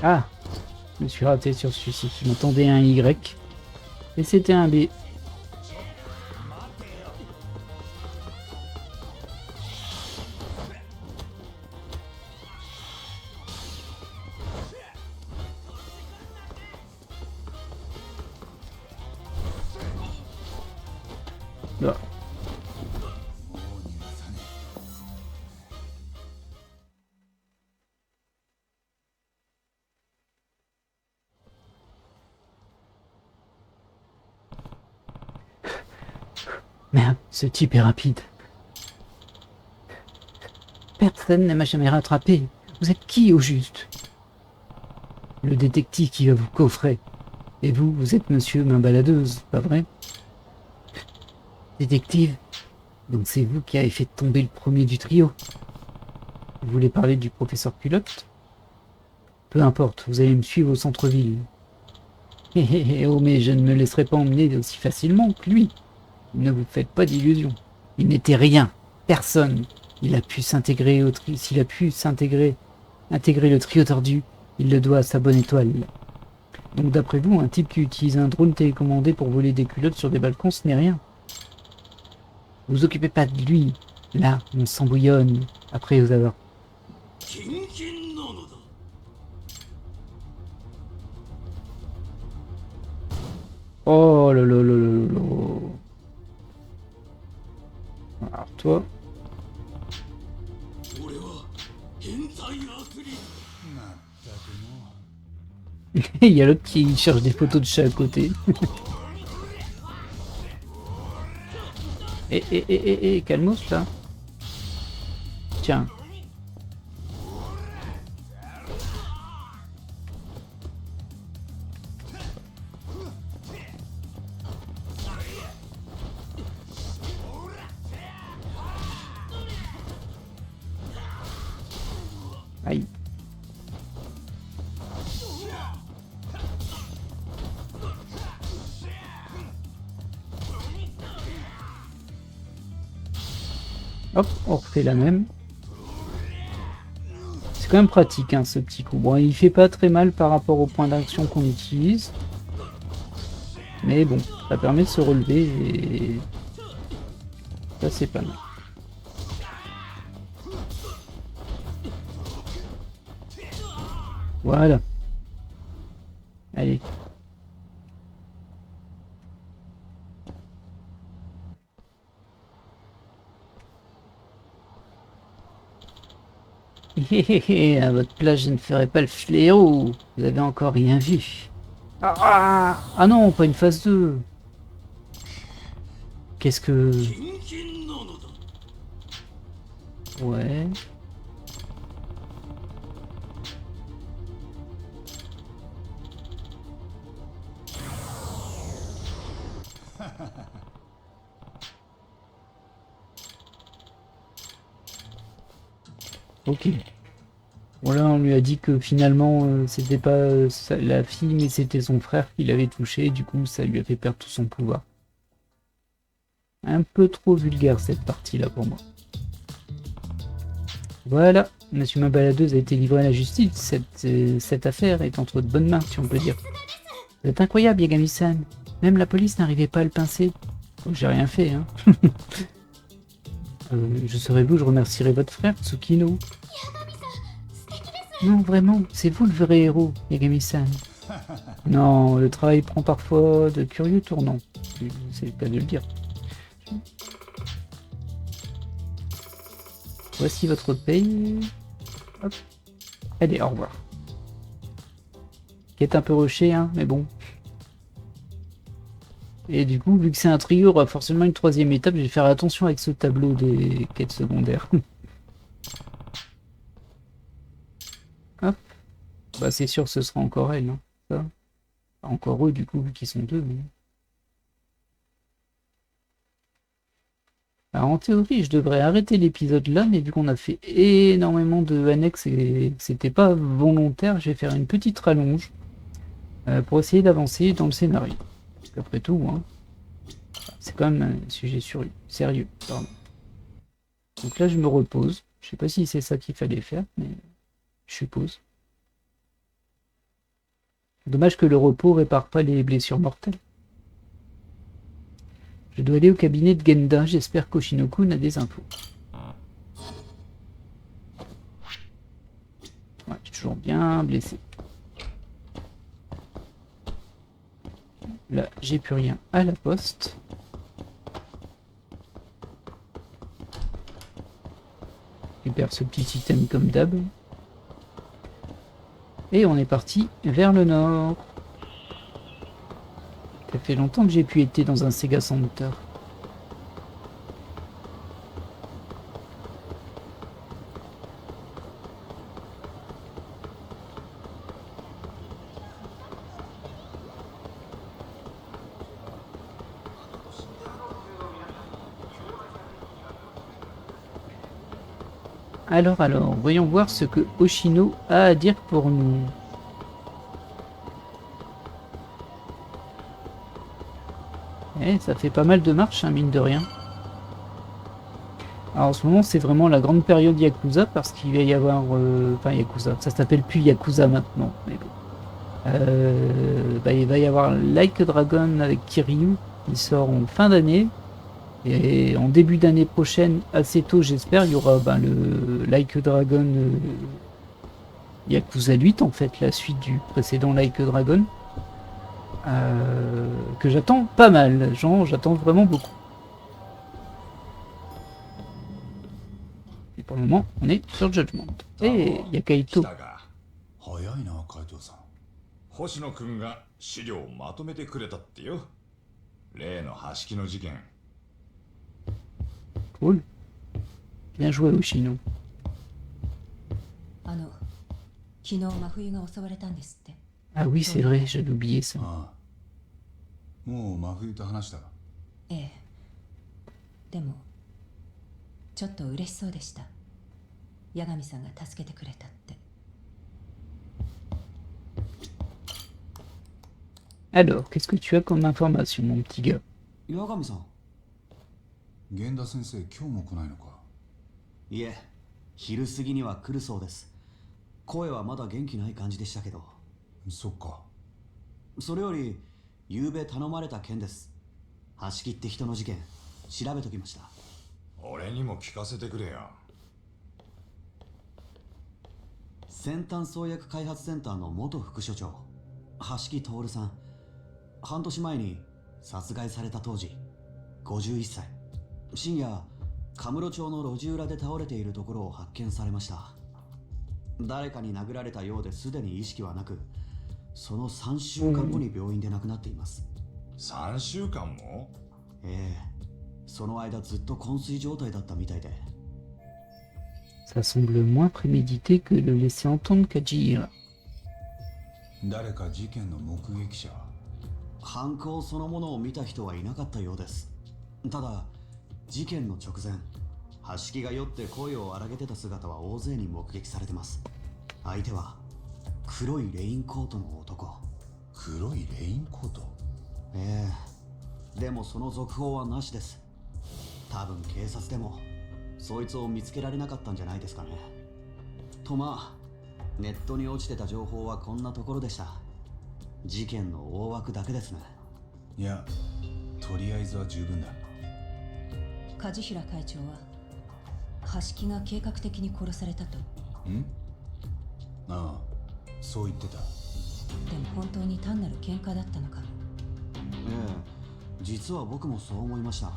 Ah, je me suis raté sur celui-ci. Je m'attendais à un Y. Et c'était un B. Là. Merde, ce type est rapide. Personne ne m'a jamais rattrapé. Vous êtes qui au juste? Le détective qui va vous coffrer. Et vous, vous êtes monsieur main baladeuse, pas vrai? Détective? Donc c'est vous qui avez fait tomber le premier du trio. Vous voulez parler du professeur Culotte? Peu importe, vous allez me suivre au centre-ville. Oh, mais je ne me laisserai pas emmener aussi facilement que lui. Ne vous faites pas d'illusions. Il n'était rien, personne. Il a pu s'intégrer au trio. S'il a pu intégrer le trio tordu, il le doit à sa bonne étoile. Donc d'après vous, un type qui utilise un drone télécommandé pour voler des culottes sur des balcons, ce n'est rien. Vous vous occupez pas de lui. Là, on s'embouillonne après vous avoir. Oh là là là là là. Alors toi. Il y a l'autre qui cherche des photos de chat à côté. Calmos là. Tiens. Aïe. Hop, on refait la même. C'est quand même pratique hein, ce petit coup. Bon, il fait pas très mal par rapport au point d'action qu'on utilise. Mais bon, ça permet de se relever et ça c'est pas mal. Voilà. Allez. À votre place, je ne ferai pas le fléau. Vous avez encore rien vu. Ah non, pas une phase 2. Qu'est-ce que... Ouais. Ok. Voilà, on lui a dit que finalement c'était pas la fille mais c'était son frère qui l'avait touché, du coup ça lui a fait perdre tout son pouvoir. Un peu trop vulgaire cette partie là pour moi. Voilà, Monsieur ma baladeuse a été livré à la justice, cette affaire est entre de bonnes mains si on peut dire. Vous êtes incroyable Yagami-san, même la police n'arrivait pas à le pincer. Oh, j'ai rien fait hein. Je serai vous, je remercierai votre frère Tsukino. Non, vraiment, c'est vous le vrai héros, Yagami-san. Non, le travail prend parfois de curieux tournants. C'est le cas de le dire. Voici votre paye. Hop. Allez, au revoir. Qui est un peu rushé, hein, mais bon. Et du coup, vu que c'est un trio, il y aura forcément une troisième étape. Je vais faire attention avec ce tableau des quêtes secondaires. Hop. Bah c'est sûr, ce sera encore elle, hein. Ça. Encore eux, du coup, vu qu'ils sont deux. Mais... Alors, en théorie, je devrais arrêter l'épisode là, mais vu qu'on a fait énormément de annexes et que c'était pas volontaire, je vais faire une petite rallonge pour essayer d'avancer dans le scénario. Parce qu'après tout, hein, c'est quand même un sujet sérieux. Pardon. Donc là, je me repose. Je sais pas si c'est ça qu'il fallait faire, mais je suppose. Dommage que le repos répare pas les blessures mortelles. Je dois aller au cabinet de Genda, j'espère qu'Oshinokun a des infos. Ouais, je suis toujours bien blessé. Là, j'ai plus rien à la poste. Je récupère ce petit item comme d'hab. Et on est parti vers le nord. Ça fait longtemps que j'ai pu être dans un Sega Center. Alors, voyons voir ce que Oshino a à dire pour nous. Eh, ça fait pas mal de marches, hein, mine de rien. Alors en ce moment, c'est vraiment la grande période Yakuza parce qu'il va y avoir... Enfin, Yakuza, ça s'appelle plus Yakuza maintenant, mais bon. Il va y avoir Like a Dragon avec Kiryu qui sort en fin d'année. Et en début d'année prochaine, assez tôt j'espère, il y aura le Like a Dragon Yakuza 8 en fait, la suite du précédent Like a Dragon. Que j'attends pas mal, j'attends vraiment beaucoup. Et pour le moment, on est sur Judgment. Et il y a Kaito. 早いな、海藤さん。星野くんが資料をまとめてくれたってよ。例の橋木の事件。Cool. Bien joué, Oshino. 昨日真冬が襲われたんですって。 Ah oui, c'est vrai, j'avais oublié ça. ああ、もう真冬と話した。ええ。でもちょっと嬉しそうでした。八神さんが助けてくれたって。 Alors, qu'est-ce que tu as comme information, mon petit gars? 八神さん。源田先生、今日も来ないのか。いえ、昼過ぎには来るそうです。声はまだ元気ない感じでしたけど。そっか。それより昨夜頼まれた件です。橋木って人の事件調べときました。俺にも聞かせてくれよ。先端創薬開発センターの元副所長橋木徹さん、半年前に殺害された当時51歳、深夜カムロ町の路地裏で倒れているところを発見されました。誰かに殴られたようですでに意識はなく、その3週間後に病院で亡くなっています。3週間も？ええ、その間ずっと昏睡状態だったみたいで。 Ça semble moins prémédité que le laisser entendre Kajira. 誰か事件の目撃者？犯行そのものを見た人はいなかったようです。ただ事件の直前、橋木が酔って声を荒げてた姿は大勢に目撃されてます。相手は黒いレインコートの男。黒いレインコート？ええ、でもその続報はなしです。多分警察でもそいつを見つけられなかったんじゃないですかね。とまあネットに落ちてた情報はこんなところでした。事件の大枠だけですね。いや、とりあえずは十分だ。梶平会長は橋木が計画的に殺されたと。ん？ああ、そう言ってた。でも本当に単なる喧嘩だったのかも。ええ、実は僕もそう思いました。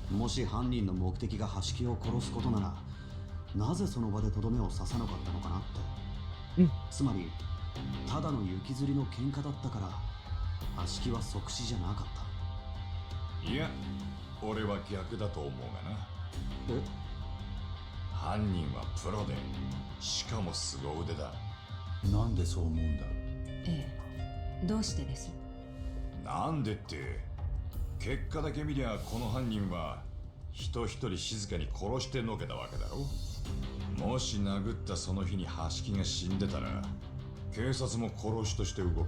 もし犯人の目的が橋木を殺すことなら、なぜその場でとどめを刺さなかったのかなって。つまりただの雪吊りの喧嘩だったから橋木は即死じゃなかった。いや、俺は逆だと思うがな。え？犯人はプロで、しかも凄腕だ。なんでそう思うんだ？ええ、どうしてです？なんでって、結果だけ見りゃこの犯人は人一人静かに殺してのけたわけだろ。もし殴ったその日に橋木が死んでたら警察も殺しとして動く。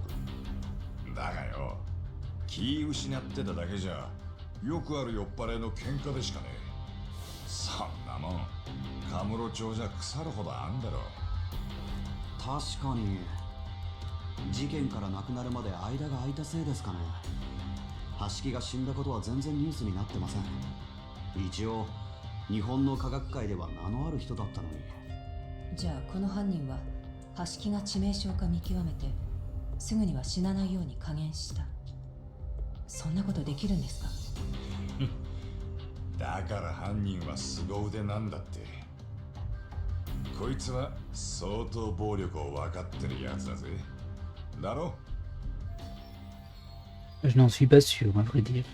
だがよ、気失ってただけじゃよくある酔っ払いの喧嘩でしかねえ。そんなもんカムロ町じゃ腐るほどあんだろ。確かに事件から亡くなるまで間が空いたせいですかね。橋木が死んだことは全然ニュースになってません。一応日本の科学界では名のある人だったのに。じゃあこの犯人は橋木が致命傷か見極めてすぐには死なないように加減した。そんなことできるんですか？だから犯人は凄腕なんだって。こいつは相当暴力を分かってるやつだぜ。だろ？ Je n'en suis pas sûr, à vrai dire.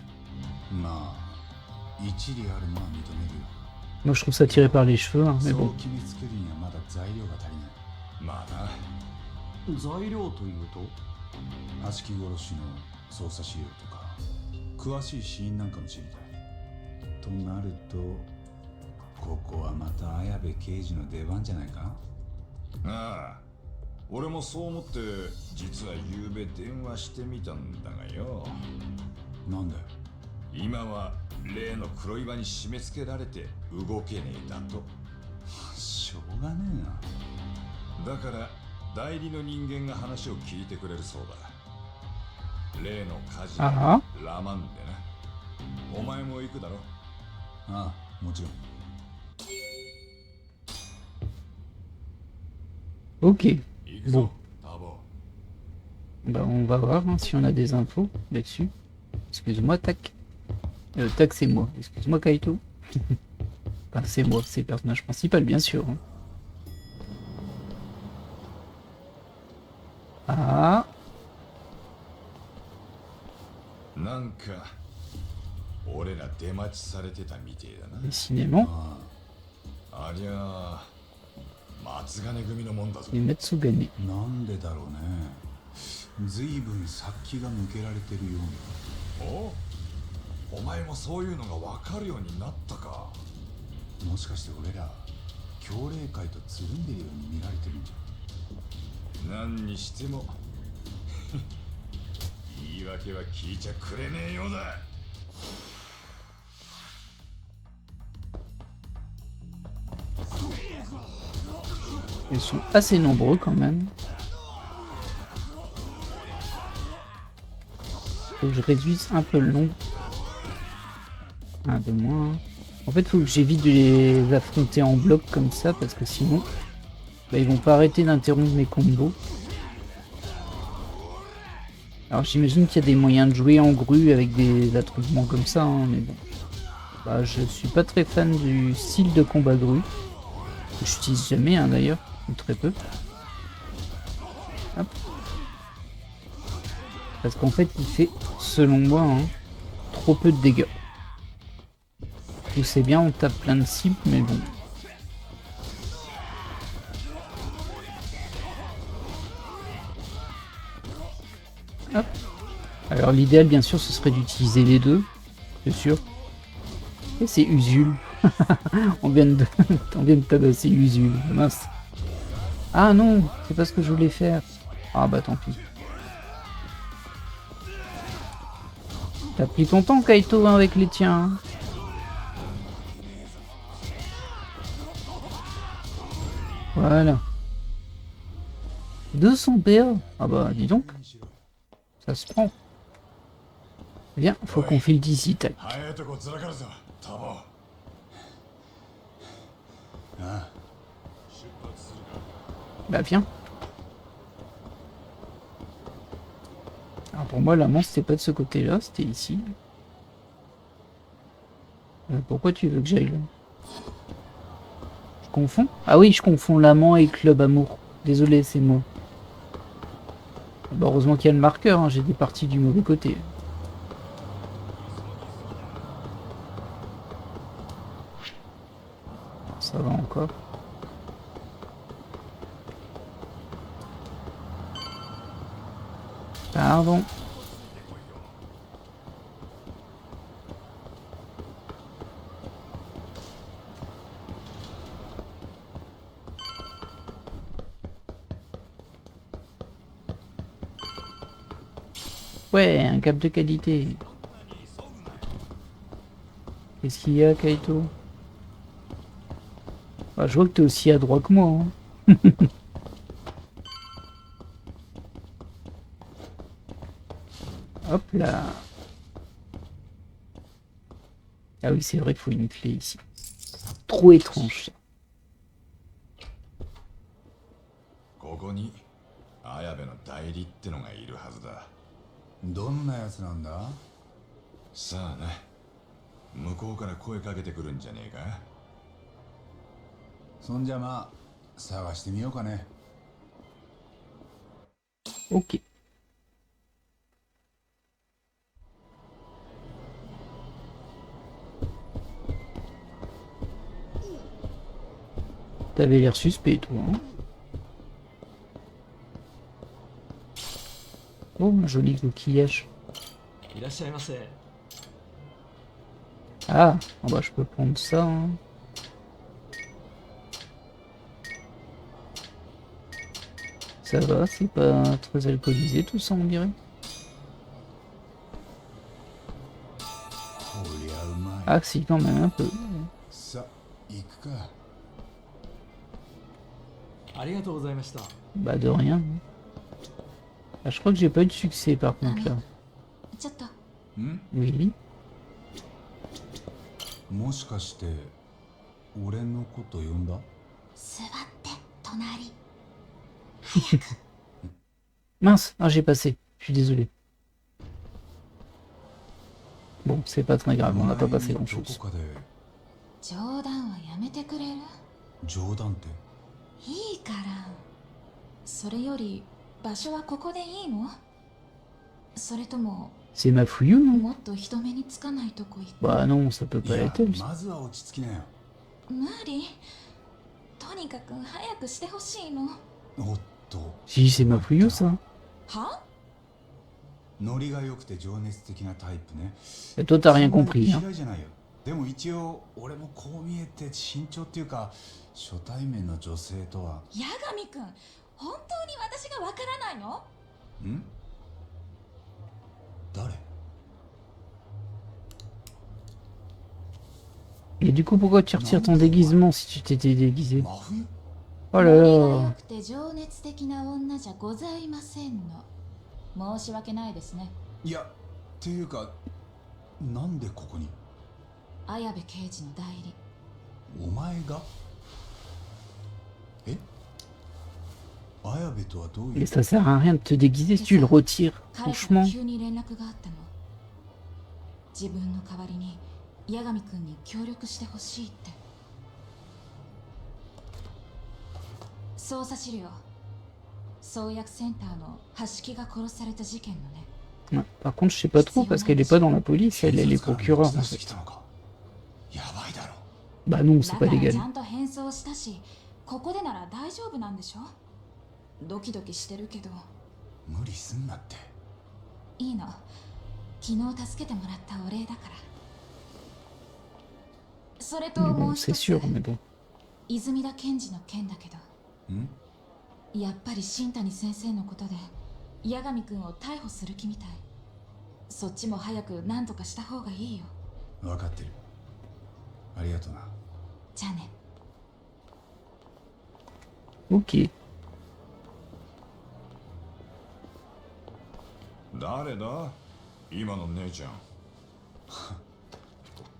まあ、一理あるのは認めるよ。Moi, je trouve ça tiré par les cheveux, hein, mais そう bon. 決めつけるにはまだ材料が足りない。まあな。材料というと？橋木殺しの捜査資料とか詳しい死因なんかも知りたい。となるとここはまた綾部刑事の出番じゃないか。ああ、俺もそう思って実は昨べ電話してみたんだがよ。なんだよ。今は例の黒岩に締め付けられて動けねえだと。しょうがねえな。だから代理の人間が話を聞いてくれるそうだ。例の火事ああラマンでな。お前も行くだろ。ああ、もちろん。Ok. 行くぞ、 Bon. タボ。 Bah, on va voir hein, si on a des infos là-dessus. Excuse-moi, Tac. Tac, c'est moi. Excuse-moi, Kaito. Enfin, c'est moi, c'est le personnage principal, bien sûr. Hein. Ah, なんか俺ら出待ちされてたみてえだな。 décidément, ありゃあ松金組のもんだぞ。 les Matsugane. なんでだろうね。ずいぶん殺気が向けられてるようお前もそういうのが分かるようになったか。な。もしかして俺ら教霊界とつるんでるように見られてるんじ何にしても言い訳は聞いちゃくれねえようだ。 Ils sont assez nombreux quand même. Faut que je réduise un peu le nombre. Un de moins. En fait, faut que j'évite de les affronter en bloc comme ça parce que sinon, bah, ils vont pas arrêter d'interrompre mes combos. Alors j'imagine qu'il y a des moyens de jouer en grue avec des attroupements comme ça, hein, mais bon. Bah, je suis pas très fan du style de combat grue. Que j'utilise jamais hein, d'ailleurs, ou très peu. Hop. Parce qu'en fait il fait, selon moi, hein, trop peu de dégâts. Tout c'est bien, on tape plein de cibles, mais bon. Hop. Alors l'idéal bien sûr ce serait d'utiliser les deux, c'est sûr. Et c'est Usul. on vient de tabasser Usul, mince. Ah non, c'est pas ce que je voulais faire. Ah bah tant pis. T'as pris ton temps Kaito hein, avec les tiens. Hein. Voilà. 200 PA. Ah bah dis donc. Ça se prend. Bien, faut qu'on file d'ici, tac. 早いとこずらかるぞ、タボ。あ Bah viens. Alors pour moi l'amant c'était pas de ce côté-là, c'était ici. Pourquoi tu veux que j'aille là? Je confonds? Ah oui, je confonds l'amant et Club Amour. Désolé, c'est moi. Bah, heureusement qu'il y a le marqueur, hein, j'ai des parties du mauvais côté. Ça va encore. Pardon. Ouais, un cap de qualité. Qu'est-ce qu'il y a, Kaito? Ah, je vois que t'es aussi adroit que moi. Hein. Hop là. Ah oui, c'est vrai qu'il faut une clé ici. Trop étrange. ここに綾部の代理ってのがいるはずだ。どんなやつなんだ。さあな、向こうから声かけてくるんじゃねえか。そんじゃまあ探してみようかね。 Ok. T'avais l'air suspect, toi. Hein. Oh, un joli coquillage. Ah, oh bah, je peux prendre ça. Hein. Ça va, c'est pas très alcoolisé tout ça, on dirait. こりゃうまい。 Ah, si, quand même, un peu. さあ行くか。ありがとうございました。 Bah, de rien. Ah, je crois que j'ai pas eu de succès par contre là. ちょっとん Oui. もしかして俺のこと呼んだ？座って隣。 Mince, ah, j'ai passé. Je suis désolé. Bon, c'est pas très grave, on n'a pas passé grand どこ chose. かで冗談はやめてくれる？冗談っていいから。それより場所はここでいいの？それとも C'est ma fouillou, non? もっと人目につかないとこ行く？ Bah non, ça peut い pas や être elle. まずは落ち着きなよ。無理。とにかく早くしてほしいの。おっと Si, c'est ma fouillou, ça. は？ノリが良くて情熱的なタイプね。 Et toi, t'as rien そんなに compris, hein. 嫌いじゃないよ。でも一応俺もこう見えて身長っていうか初対面の女性とは。八神くん、本当に私がわからないの？ん？誰？ Et du coup, pourquoi tu retires ton déguisement si tu t'étais déguisé? 真冬？ Oh ノリが là 良 là. くて情熱的な女じゃございませんの。申し訳ないですね。いやっていうかなんでここに？綾部刑事の代理。お前が？え？綾部とはどうい Et う？ ça sert à rien de te déguiser si tu le retires. 彼から Franchement. 急に連絡があったの。自分の代わりに八神くんに協力してほしいって。捜査資料。創薬センターの橋木が殺された事件のね。 Ouais. Par contre, je sais pas trop parce qu'elle est pas dans la police, elle est procureur en 警察から持ち出して fait. きたのか。やばいだろ。 Bah non, c'est だ pas から légal. ちゃんと変装したし、ここでなら大丈夫なんでしょ？ドキドキしてるけど。無理すんなって。いいの。昨日助けてもらったお礼だから。それと Mais もう bon, 一 c'est つ。 sûr, mais bon. 泉田検事の件だけど。ん？やっぱり新谷先生のことで八神くんを逮捕する気みたい。そっちも早く何とかした方がいいよ。分かってる。ありがとうな。じゃあね。 Ok. 誰だ今の姉ちゃん。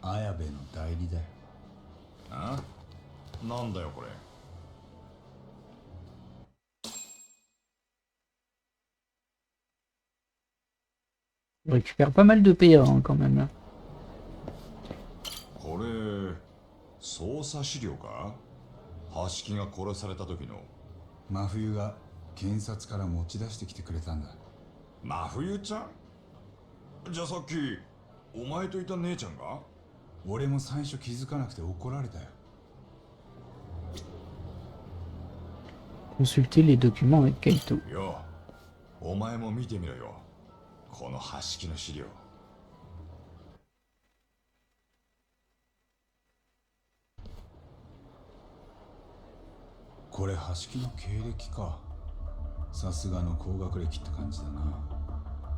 綾部の代理だよ。あ？なんだよこれ。 On récupère pas mal de PA hein, quand même là. これ捜査資料か？橋木が殺された時の。真冬が検察から持ち出してきてくれたんだ。真冬ちゃん？じゃあさっきお前といた姉ちゃんが？俺も最初気づかなくて怒られたよ。 Consulter les documents avec Kaito. よ、お前も見てみろよ。この橋木の資料。これ橋木の経歴か。さすがの高学歴って感じだな。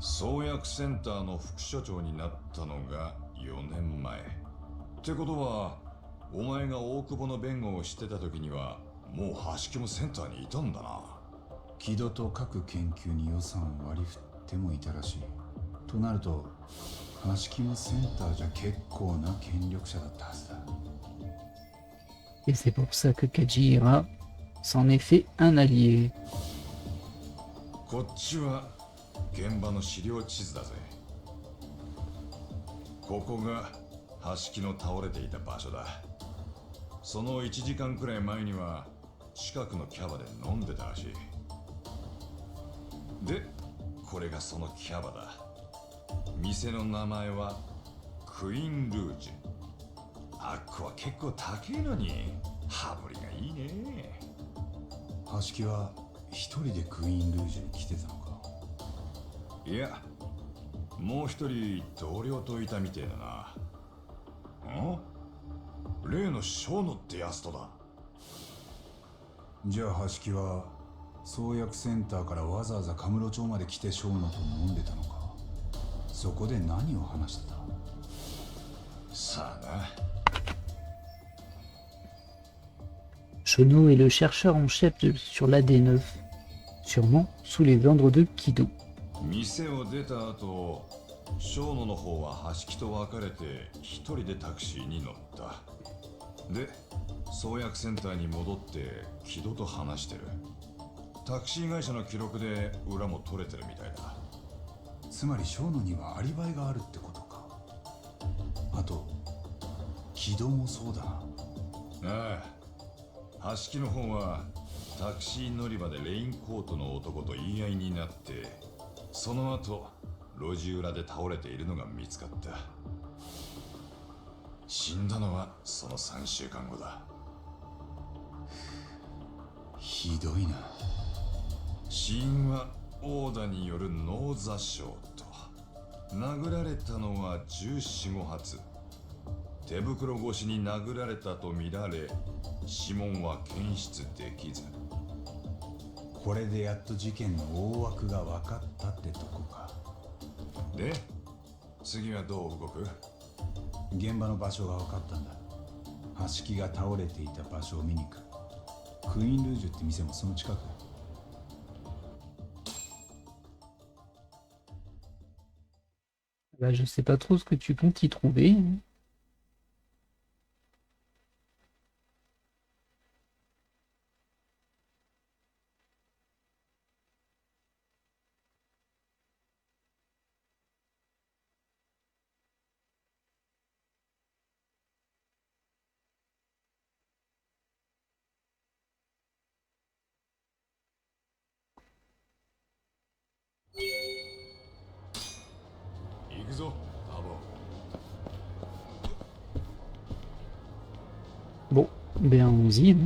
創薬センターの副所長になったのが4年前。ってことは、お前が大久保の弁護をしてた時には、もう橋木もセンターにいたんだな。木戸と各研究に予算を割り振ってもいたらしい。となると、橋木もセンターじゃ結構な権力者だったはずだ。 Et c'est pour ça que Kajira s'en est fait un allié. こっちは現場の資料地図だぜ。ここが橋木の倒れていた場所だ。その1時間くらい前には近くのキャバで飲んでたらしい。で、これがそのキャバだ。店の名前はクイーンルージュ。あっこは結構高いのに羽振りがいいね。橋木は一人でクイーンルージュに来てたのか。いや、もう一人同僚といたみてえだな。例のショーノってやつとだ。じゃあ橋木は創薬センターからわざわざカムロ町まで来てショーノと飲んでたのか。そこで何を話してた？さあな。Shono est le chercheur en chef sur l'AD9, sûrement sous les ordres de Kido. 店を出た後、小野の方は橋木と別れて一人でタクシーに乗った。で、創薬センターに戻って木戸と話してる。タクシー会社の記録で裏も取れてるみたいだ。つまりショーノにはアリバイがあるってことか。あと木戸もそうだな。ああ、橋木の方はタクシー乗り場でレインコートの男と言い合いになって、その後路地裏で倒れているのが見つかった。死んだのはその3週間後だ。ひどいな。死因は殴打による脳挫傷と、殴られたのは14、15発。手袋越しに殴られたとみられ、指紋は検出できず。これでやっと事件の大枠が分かったってとこか。で、次はどう動く？現場の場所が分かったんだ。橋木が倒れていた場所を見に行く。クイーンルージュって店もその近くだ。Bah, je sais pas trop ce que tu comptes y trouver. Bon, ben allons-y. Hein.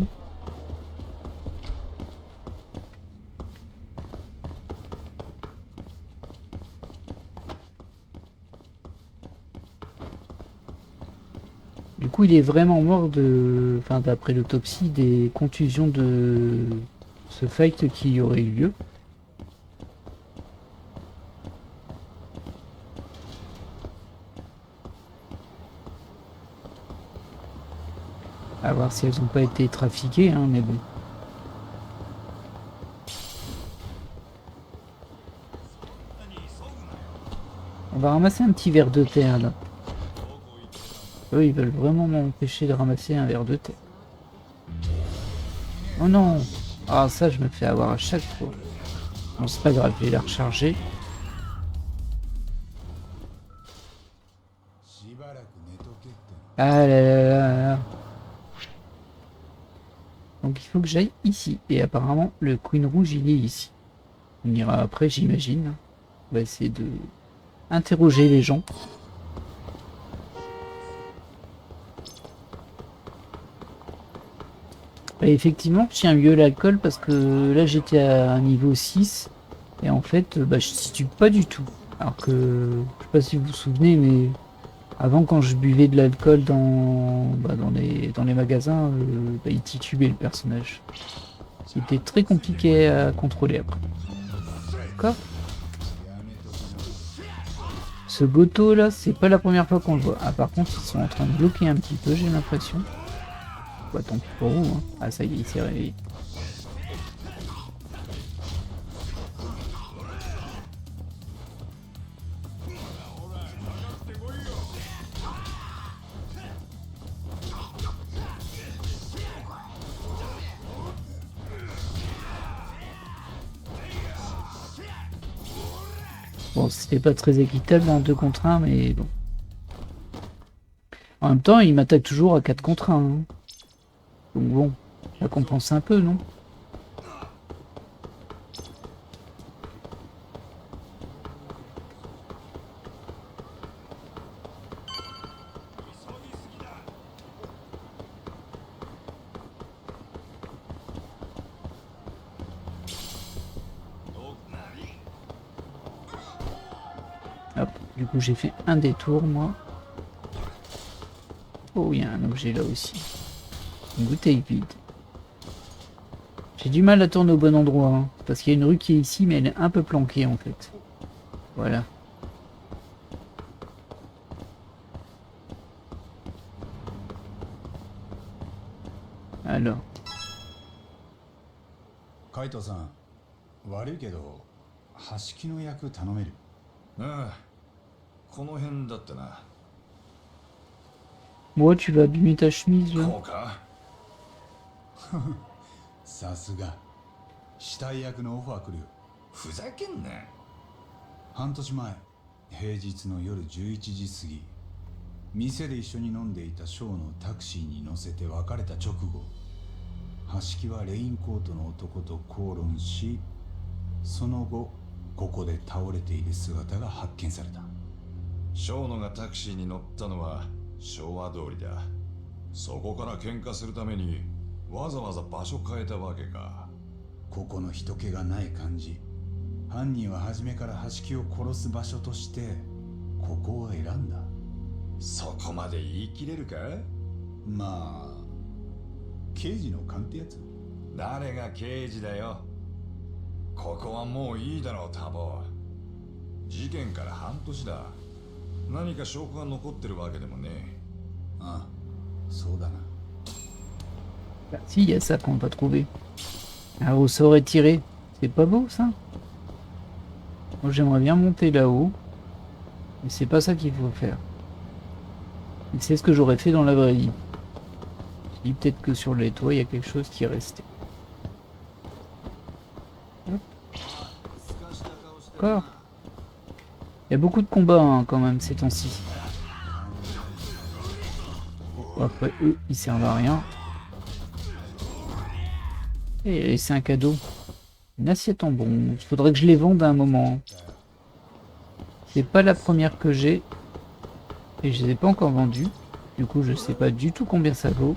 Du coup, il est vraiment mort de, enfin, d'après l'autopsie, des contusions de ce fight qui aurait eu lieu. À voir si elles n'ont pas été trafiquées, hein, mais bon. On va ramasser un petit verre de terre là. Eux, ils veulent vraiment m'empêcher de ramasser un verre de terre. Oh non! Ah, ça, je me fais avoir à chaque fois. Bon, c'est pas grave, je vais la recharger. Ah là là là là. Donc il faut que j'aille ici. Et apparemment, le Queen Rouge, il est ici. On ira après, j'imagine. On va essayer de interroger les gens. Et effectivement, je tiens mieux l'alcool parce que là, j'étais à un niveau 6. Et en fait, bah, je ne situe pas du tout. Alors que, je sais pas si vous vous souvenez, mais avant, quand je buvais de l'alcool dans les magasins, bah, il titubait le personnage. C'était très compliqué à contrôler après. D'accord. Ce Goto là, c'est pas la première fois qu'on le voit. Ah, par contre, ils sont en train de bloquer un petit peu, j'ai l'impression. Bah, tant pis pour vous. Hein. Ah, ça y est, il s'est réveillé. Bon, c'était pas très équitable en 2 contre 1, mais bon. En même temps, il m'attaque toujours à 4 contre 1. Hein. Donc bon, ça compense un peu, non? Hop, du coup j'ai fait un détour moi. Oh, il y a un objet là aussi. Une bouteille vide. J'ai du mal à tourner au bon endroit, hein, parce qu'il y a une rue qui est ici, mais elle est un peu planquée en fait. Voilà. Alors, カイトさん、悪いけど橋木の役頼める？ああ、この辺だったな。 moi tu vas abîmer ta chemise là. こうか。さすが。死体役のオファー来るよ。ふざけんな。半年前、平日の夜11時過ぎ、店で一緒に飲んでいたショーのタクシーに乗せて別れた直後、橋木はレインコートの男と口論し、その後ここで倒れている姿が発見された。ショーノがタクシーに乗ったのは昭和通りだ。そこから喧嘩するためにわざわざ場所変えたわけか。ここの人気がない感じ。犯人は初めから橋木を殺す場所としてここを選んだ。そこまで言い切れるか？まあ刑事の勘ってやつ。誰が刑事だよ。ここはもういいだろう、タボ。事件から半年だ。何か証拠が残ってるわけでもねえ。ああ、そうだな。 Bah, si, il y a ça qu'on va trouver. Un ressort étiré. C'est pas beau ça? Moi j'aimerais bien monter là-haut. Mais c'est pas ça qu'il faut faire. Et c'est ce que j'aurais fait dans la vraie vie. Je dis peut-être que sur les toits il y a quelque chose qui est resté. Hop. Encore. Il y a beaucoup de combats hein, quand même ces temps-ci. Bon, après eux ils servent à rien. Et c'est un cadeau. Une assiette en bronze. Faudrait que je les vende à un moment. C'est pas la première que j'ai. Et je les ai pas encore vendues. Du coup, je sais pas du tout combien ça vaut.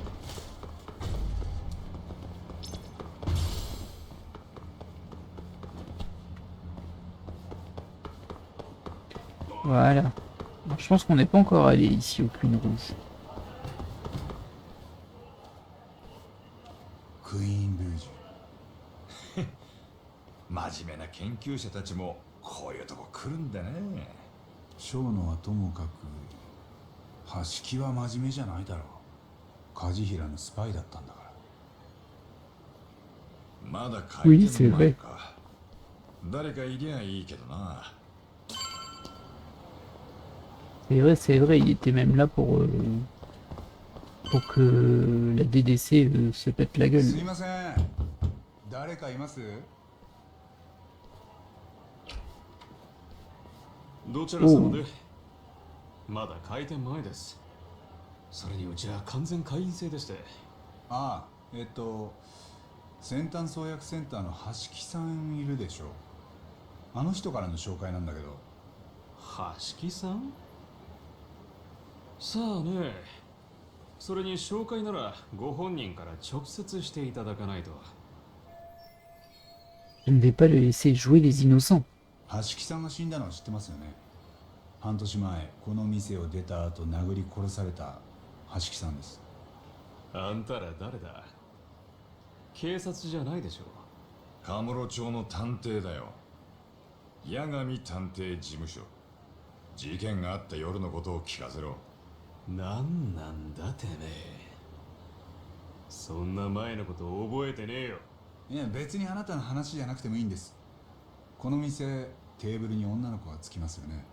Voilà. Alors, je pense qu'on n'est pas encore allé ici au Clune Rouge. クイーンルージュ。真面目な研究者たちもこういうとこ来るんだね。ショーノはともかく橋木は真面目じゃないだろう。梶平のスパイだったんだから。まだ回転もあるか。誰かいりゃいいけどな。C'est vrai, il était même là pour que la DDC se pète la す gueule. いません。誰かいます？どちら様で？まだ開店前です。それにうちは完全会員制でして。ああ、先端創薬センターの橋木さんいるでしょ。あの人からの紹介なんだけど。橋木さん？さあね。それに紹介ならご本人から直接していただかないと。Je ne vais pas le laisser jouer les innocents. 橋木さんが死んだのは知ってますよね。半年前この店を出た後殴り殺された橋木さんです。あんたら誰だ？警察じゃないでしょ。カムロ町の探偵だよ。八神探偵事務所。事件があった夜のことを聞かせろ。なんなんだてめえ。そんな前のこと覚えてねえよ。いや別にあなたの話じゃなくてもいいんです。この店テーブルに女の子がつきますよね。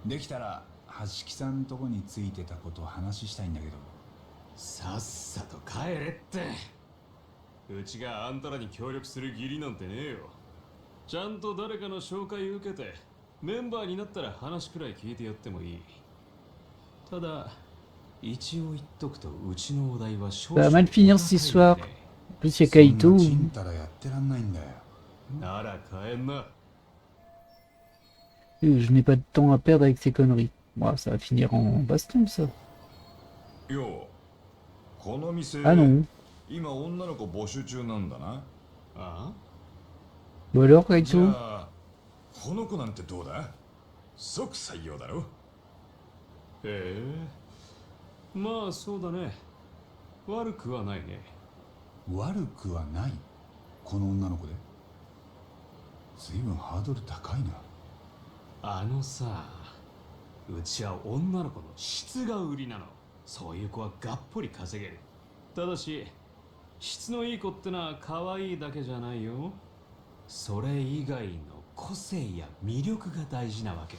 できたら橋木さんのとこについてたことを話したいんだけど。さっさと帰れって。うちがあんたらに協力する義理なんてねえよ。ちゃんと誰かの紹介受けてメンバーになったら話くらい聞いてやってもいい。ただ一応言っとくとうちのお題は少々 Ça va mal finir cette histoire. En plus, il y a Kaito. そんなちんたらやってらんないんだよ。なら帰んな。Je n'ai pas de temps à perdre avec ces conneries. Bon, ça va finir en baston, ça. よう、この店、 Ah non. 今女の子募集中なんだな。ああ、 Bon alors, じゃ Kaito? あ、この子なんてどうだ？即採用だろ。へえ。まあそうだね。悪くはないね。悪くはない。この女の子で。随分ハードル高いな。あのさ、うちは女の子の質が売りなの。そういう子はがっぽり稼げる。ただし質のいい子ってのは可愛いだけじゃないよ。それ以外の個性や魅力が大事なわけ。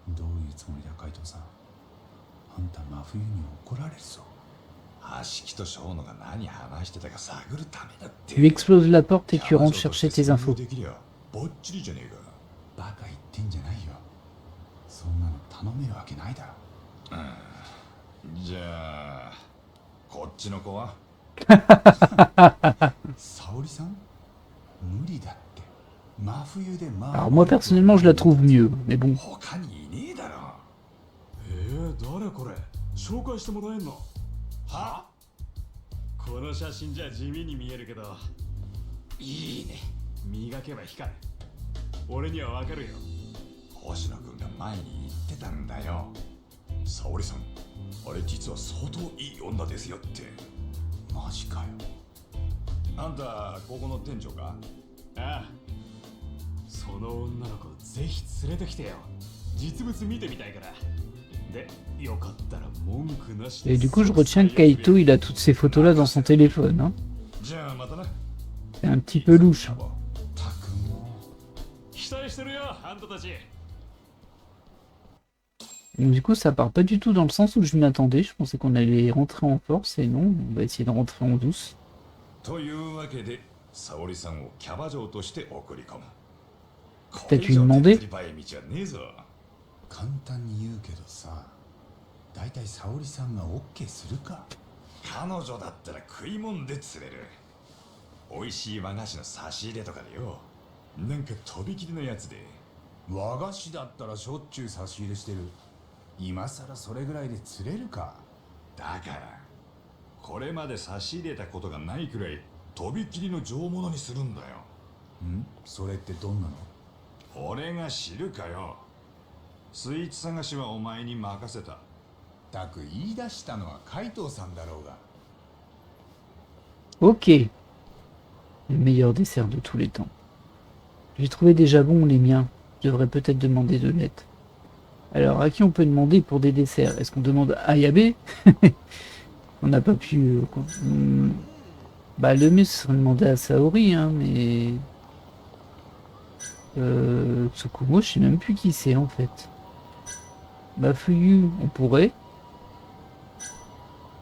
どういうつもりだ海藤さん。あんた真冬に怒られるぞ。橋木と小野が何話してたか探るためだって。 Tu exploses la porte et tu rentres chercher tes infos. できりゃぼっちりじゃねえか。バカ言ってんじゃないよ。そんなの頼めるわけないだろ。じゃあこっちの子は沙織さん無理だって。真冬でAlors moi personnellement je la trouve mieux, mais bon. 他にいねえだろ。誰これ、紹介してもらえんの？は？この写真じゃ地味に見えるけど、いいね。磨けば光る。俺にはわかるよ。星野くんが前に言ってたんだよ。沙織さん、あれ実は相当いい女ですよって。マジかよ。あんたここの店長か？ああ、その女の子ぜひ連れてきてよ。実物見てみたいから。で、よかったら文句なしで。 Et du coup je retiens que Kaito il a toutes ces photos là dans son téléphone. Hein. じゃあまたな。 C'est un petit peu louche. たくも。期待してるよ、あんたたち。 Donc du coup ça part pas du tout dans le sens où je m'attendais. Je pensais qu'on allait rentrer en force et non, on va essayer de rentrer en douce. というわけで沙織さんをキャバ嬢として送り込む。 Peut-être lui demander. これ以上手っ取り早い道はねえぞ。簡単に言うけどさ、だいたい沙織さんが OK するか？彼女だったら食いもんで釣れる。美味しい和菓子の差し入れとかでよ。なんかとびきりのやつで。和菓子だったらしょっちゅう差し入れしてる。今さらそれぐらいで釣れるか？だからこれまで差し入れたことがないくらいとびきりの上物にするんだよ。ん？それってどんなの？俺が知るかよ。スイーツ探しはお前に任せた。たく言い出したのは海藤さんだろうが。 Ok. Le meilleur dessert de tous les temps. J'ai trouvé déjà bon les miens. Je devrais peut-être demander de l'aide. Alors, à qui on peut demander pour des desserts? Est-ce qu'on demande à Ayabe? On n'a pas pu... Bah, le mieux, ce serait de demander à Saori, hein, mais... Tsukumo, je sais même plus qui c'est, en fait. Bah, Fuyu, on pourrait.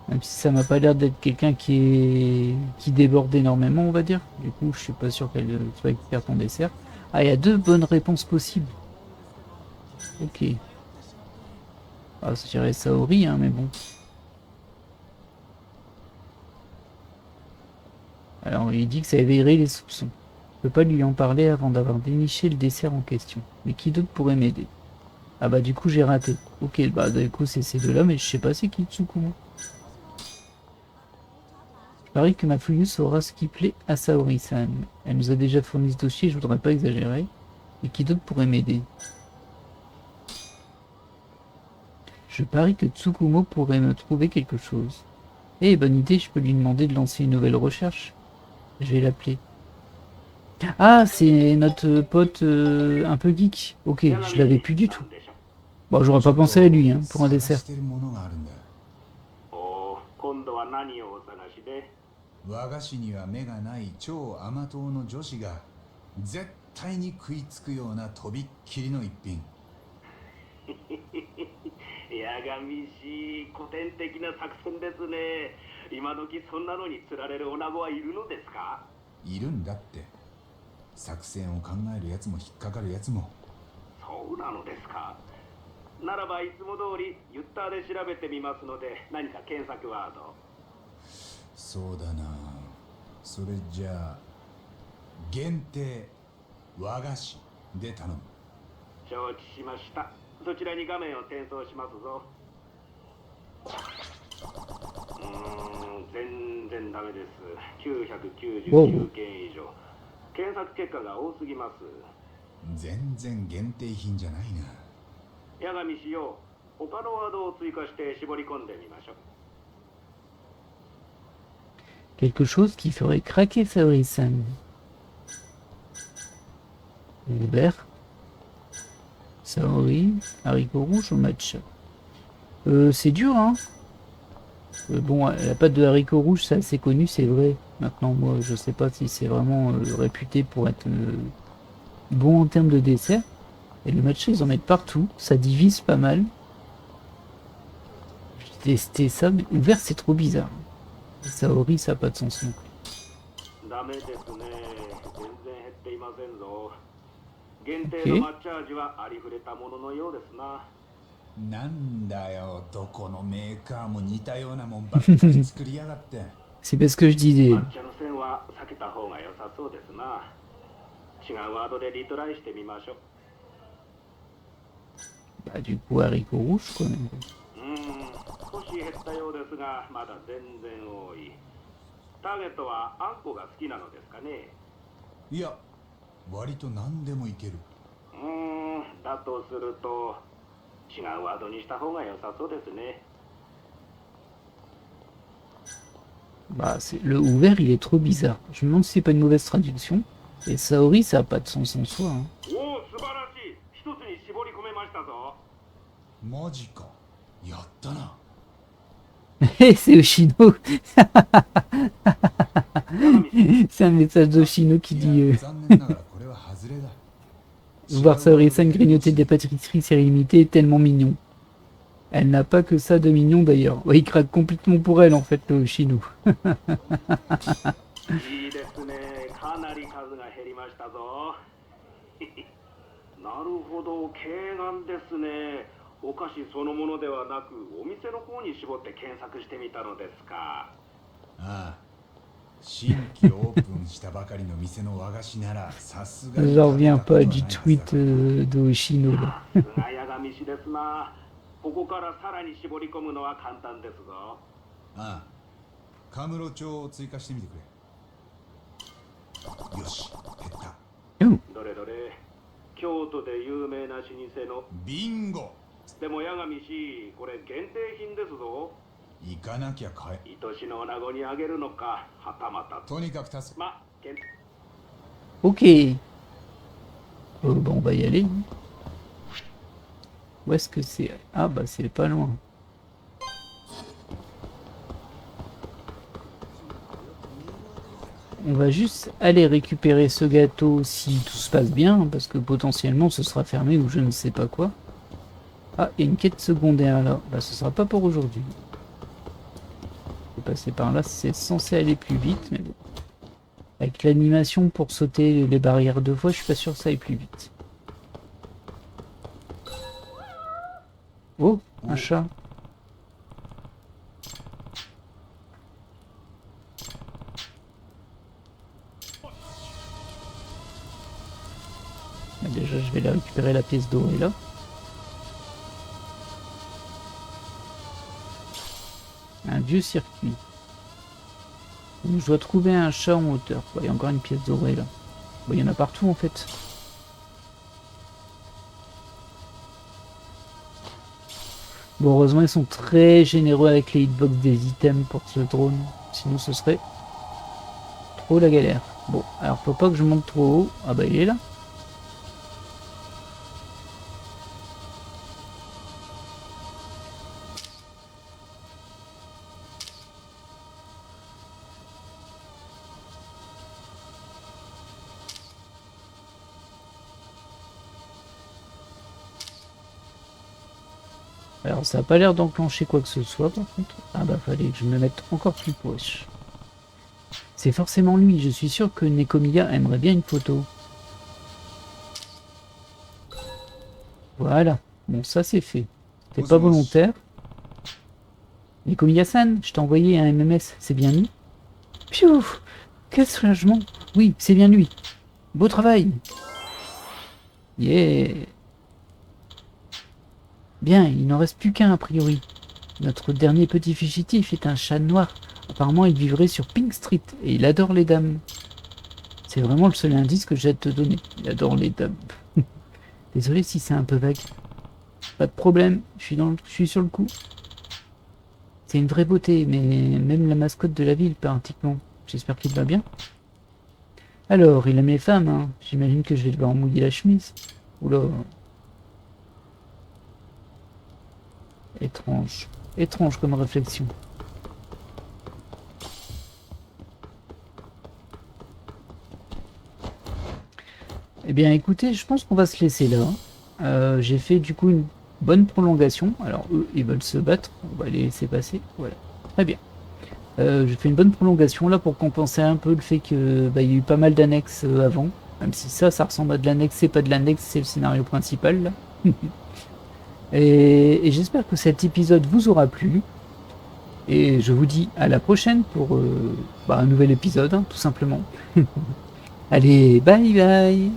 Même si ça m'a pas l'air d'être quelqu'un qui déborde énormément, on va dire. Du coup, je suis pas sûr qu'elle soit experte en dessert. Ah, il y a deux bonnes réponses possibles. Ok. Ah, je dirais Saori, hein, mais bon. Alors, il dit que ça éveillerait les soupçons. Je peux pas lui en parler avant d'avoir déniché le dessert en question. Mais qui d'autre pourrait m'aider? Ah bah du coup j'ai raté. Ok, bah du coup c'est ces deux-là, mais je sais pas c'est qui Tsukumo. Je parie que ma Fuyu saura ce qui plaît à Saori-san. Elle nous a déjà fourni ce dossier, je voudrais pas exagérer. Et qui d'autre pourrait m'aider? Je parie que Tsukumo pourrait me trouver quelque chose. Eh, bonne idée, je peux lui demander de lancer une nouvelle recherche. Je vais l'appeler. Ah, c'est notre pote un peu geek. Ok, je l'avais plus du tout. Bon, j'aurais pas pensé à lui, hein, pour un dessert. 和菓子には目がない超甘党の女子が絶対に食いつくようなとびっきりの一品。やがみしい古典的な作戦ですね。今時そんなのに釣られる女子はいるのですか？いるんだって。作戦を考えるやつも引っかかるやつも。そうなのですか。ならばいつも通りユッターで調べてみますので、何か検索ワード。そうだな。それじゃあ限定和菓子で頼む。承知しました。そちらに画面を転送しますぞ。全然ダメです。999件以上。検索結果が多すぎます。全然限定品じゃないな。やがみしよう。他のワードを追加して絞り込んでみましょう。Quelque chose qui ferait craquer Saori-san. Ouvert. Saori, haricot rouge au matcha. C'est dur, hein. Bon, la pâte de haricots rouges, c'est assez connu, c'est vrai. Maintenant, moi, je sais pas si c'est vraiment réputé pour être bon en termes de dessert. Et le matcha, ils en mettent partout. Ça divise pas mal. J'ai testé ça, mais ouvert, c'est trop bizarre. Et Saori, ça n'a pas de sens non plus. ダメですね。全然減っていませんぞ。限定の抹茶味はありふれたもののようですな。なんだよ、どこのメーカーも似たようなもんばっかり作りやがって。C'est parce que je disais. 抹茶の線は避けた方が良さそうですな。違うワードでリトライしてみましょう。Bah, du coup, haricot rouge, quoi. 少し減ったようですが、まだ全然多い。ターゲットはあんこが好きなのですかね。いや、割と何でもいける。だとすると違うワードにした方が良さそうですね。Bah, le ouvert, il est trop bizarre. Je me demande si c'est pas une mauvaise traduction. Et Saori, ça a pas de sens en soi. Hein. おお、素晴らしい。一つに絞り込めましたぞ。マジか。やったな。C'est Oshino. C'est un message d'Oshino qui い dit や、残念ながらこれは外れだ。 voir Saori-san grignoter des pâtisseries, c'est limité, tellement mignon. Elle n'a pas que ça de mignon d'ailleurs. Ouais, il craque complètement pour elle en fait, le Oshino. いいですね。かなり数が減りましたぞ。なるほど、軽眼ですね。お菓子そのものではなく、お店の方に絞って検索してみたのですか。ああ、新規オープンしたばかりの店の和菓子ならさすがに J'en reviens pas du tweet de Oshino là. さすが八神氏ですな。ここからさらに絞り込むのは簡単ですぞ。ああ、カムロ町を追加してみてくれ。よし、減った。どれどれ、京都で有名な老舗の。ビンゴ。でも八神氏、これ限定品ですぞ。行かなきゃ買え。愛しの女子にあげるのか、はたまた。とにかく助け。ま、けん Ok. Bon, on va y aller. Où est-ce que c'est? Ah bah c'est pas loin. On va juste aller récupérer ce gâteau si tout se passe bien, parce que potentiellement ce sera fermé ou je ne sais pas quoi. Ah, il y a une quête secondaire là. Bah ce sera pas pour aujourd'hui. Passer par là, c'est censé aller plus vite, mais bon. Avec l'animation pour sauter les barrières 2 fois, je suis pas sûr que ça aille plus vite. Oh, un chat. Bah, déjà, je vais la récupérer la pièce dorée là. Un vieux circuit. Donc, je dois trouver un chat en hauteur. Bah, il y a encore une pièce dorée là. Bah, il y en a partout en fait. Bon, heureusement, ils sont très généreux avec les hitbox des items pour ce drone. Sinon, ce serait trop la galère. Bon, alors faut pas que je monte trop haut. Ah bah, il est là. Alors ça a pas l'air d'enclencher quoi que ce soit par contre. Ah bah fallait que je me mette encore plus proche. C'est forcément lui, je suis sûr que Nekomiya aimerait bien une photo. Voilà, bon ça c'est fait. C'était pas volontaire. Nekomiya-san, je t'ai envoyé un MMS, c'est bien lui? Piou! Quel soulagement! Oui, c'est bien lui. Beau travail! Yeah! Bien, il n'en reste plus qu'un a priori. Notre dernier petit fugitif est un chat noir. Apparemment, il vivrait sur Pink Street et il adore les dames. C'est vraiment le seul indice que j'ai à te donner. Il adore les dames. Désolé si c'est un peu vague. Pas de problème, je suis sur le coup. C'est une vraie beauté, mais même la mascotte de la ville, pratiquement. J'espère qu'il va bien. Alors, il aime les femmes, hein. J'imagine que je vais devoir mouiller la chemise. Oula. Étrange. Étrange comme réflexion. Eh bien écoutez, je pense qu'on va se laisser là. J'ai fait du coup une bonne prolongation. Alors eux, ils veulent se battre. On va les laisser passer. Voilà. Très bien. J'ai fait une bonne prolongation là pour compenser un peu le fait que il y a eu pas mal d'annexes avant. Même si ça ressemble à de l'annexe, c'est pas de l'annexe, c'est le scénario principal là. Et j'espère que cet épisode vous aura plu. Et je vous dis à la prochaine pour un nouvel épisode, hein, tout simplement. Allez, bye bye.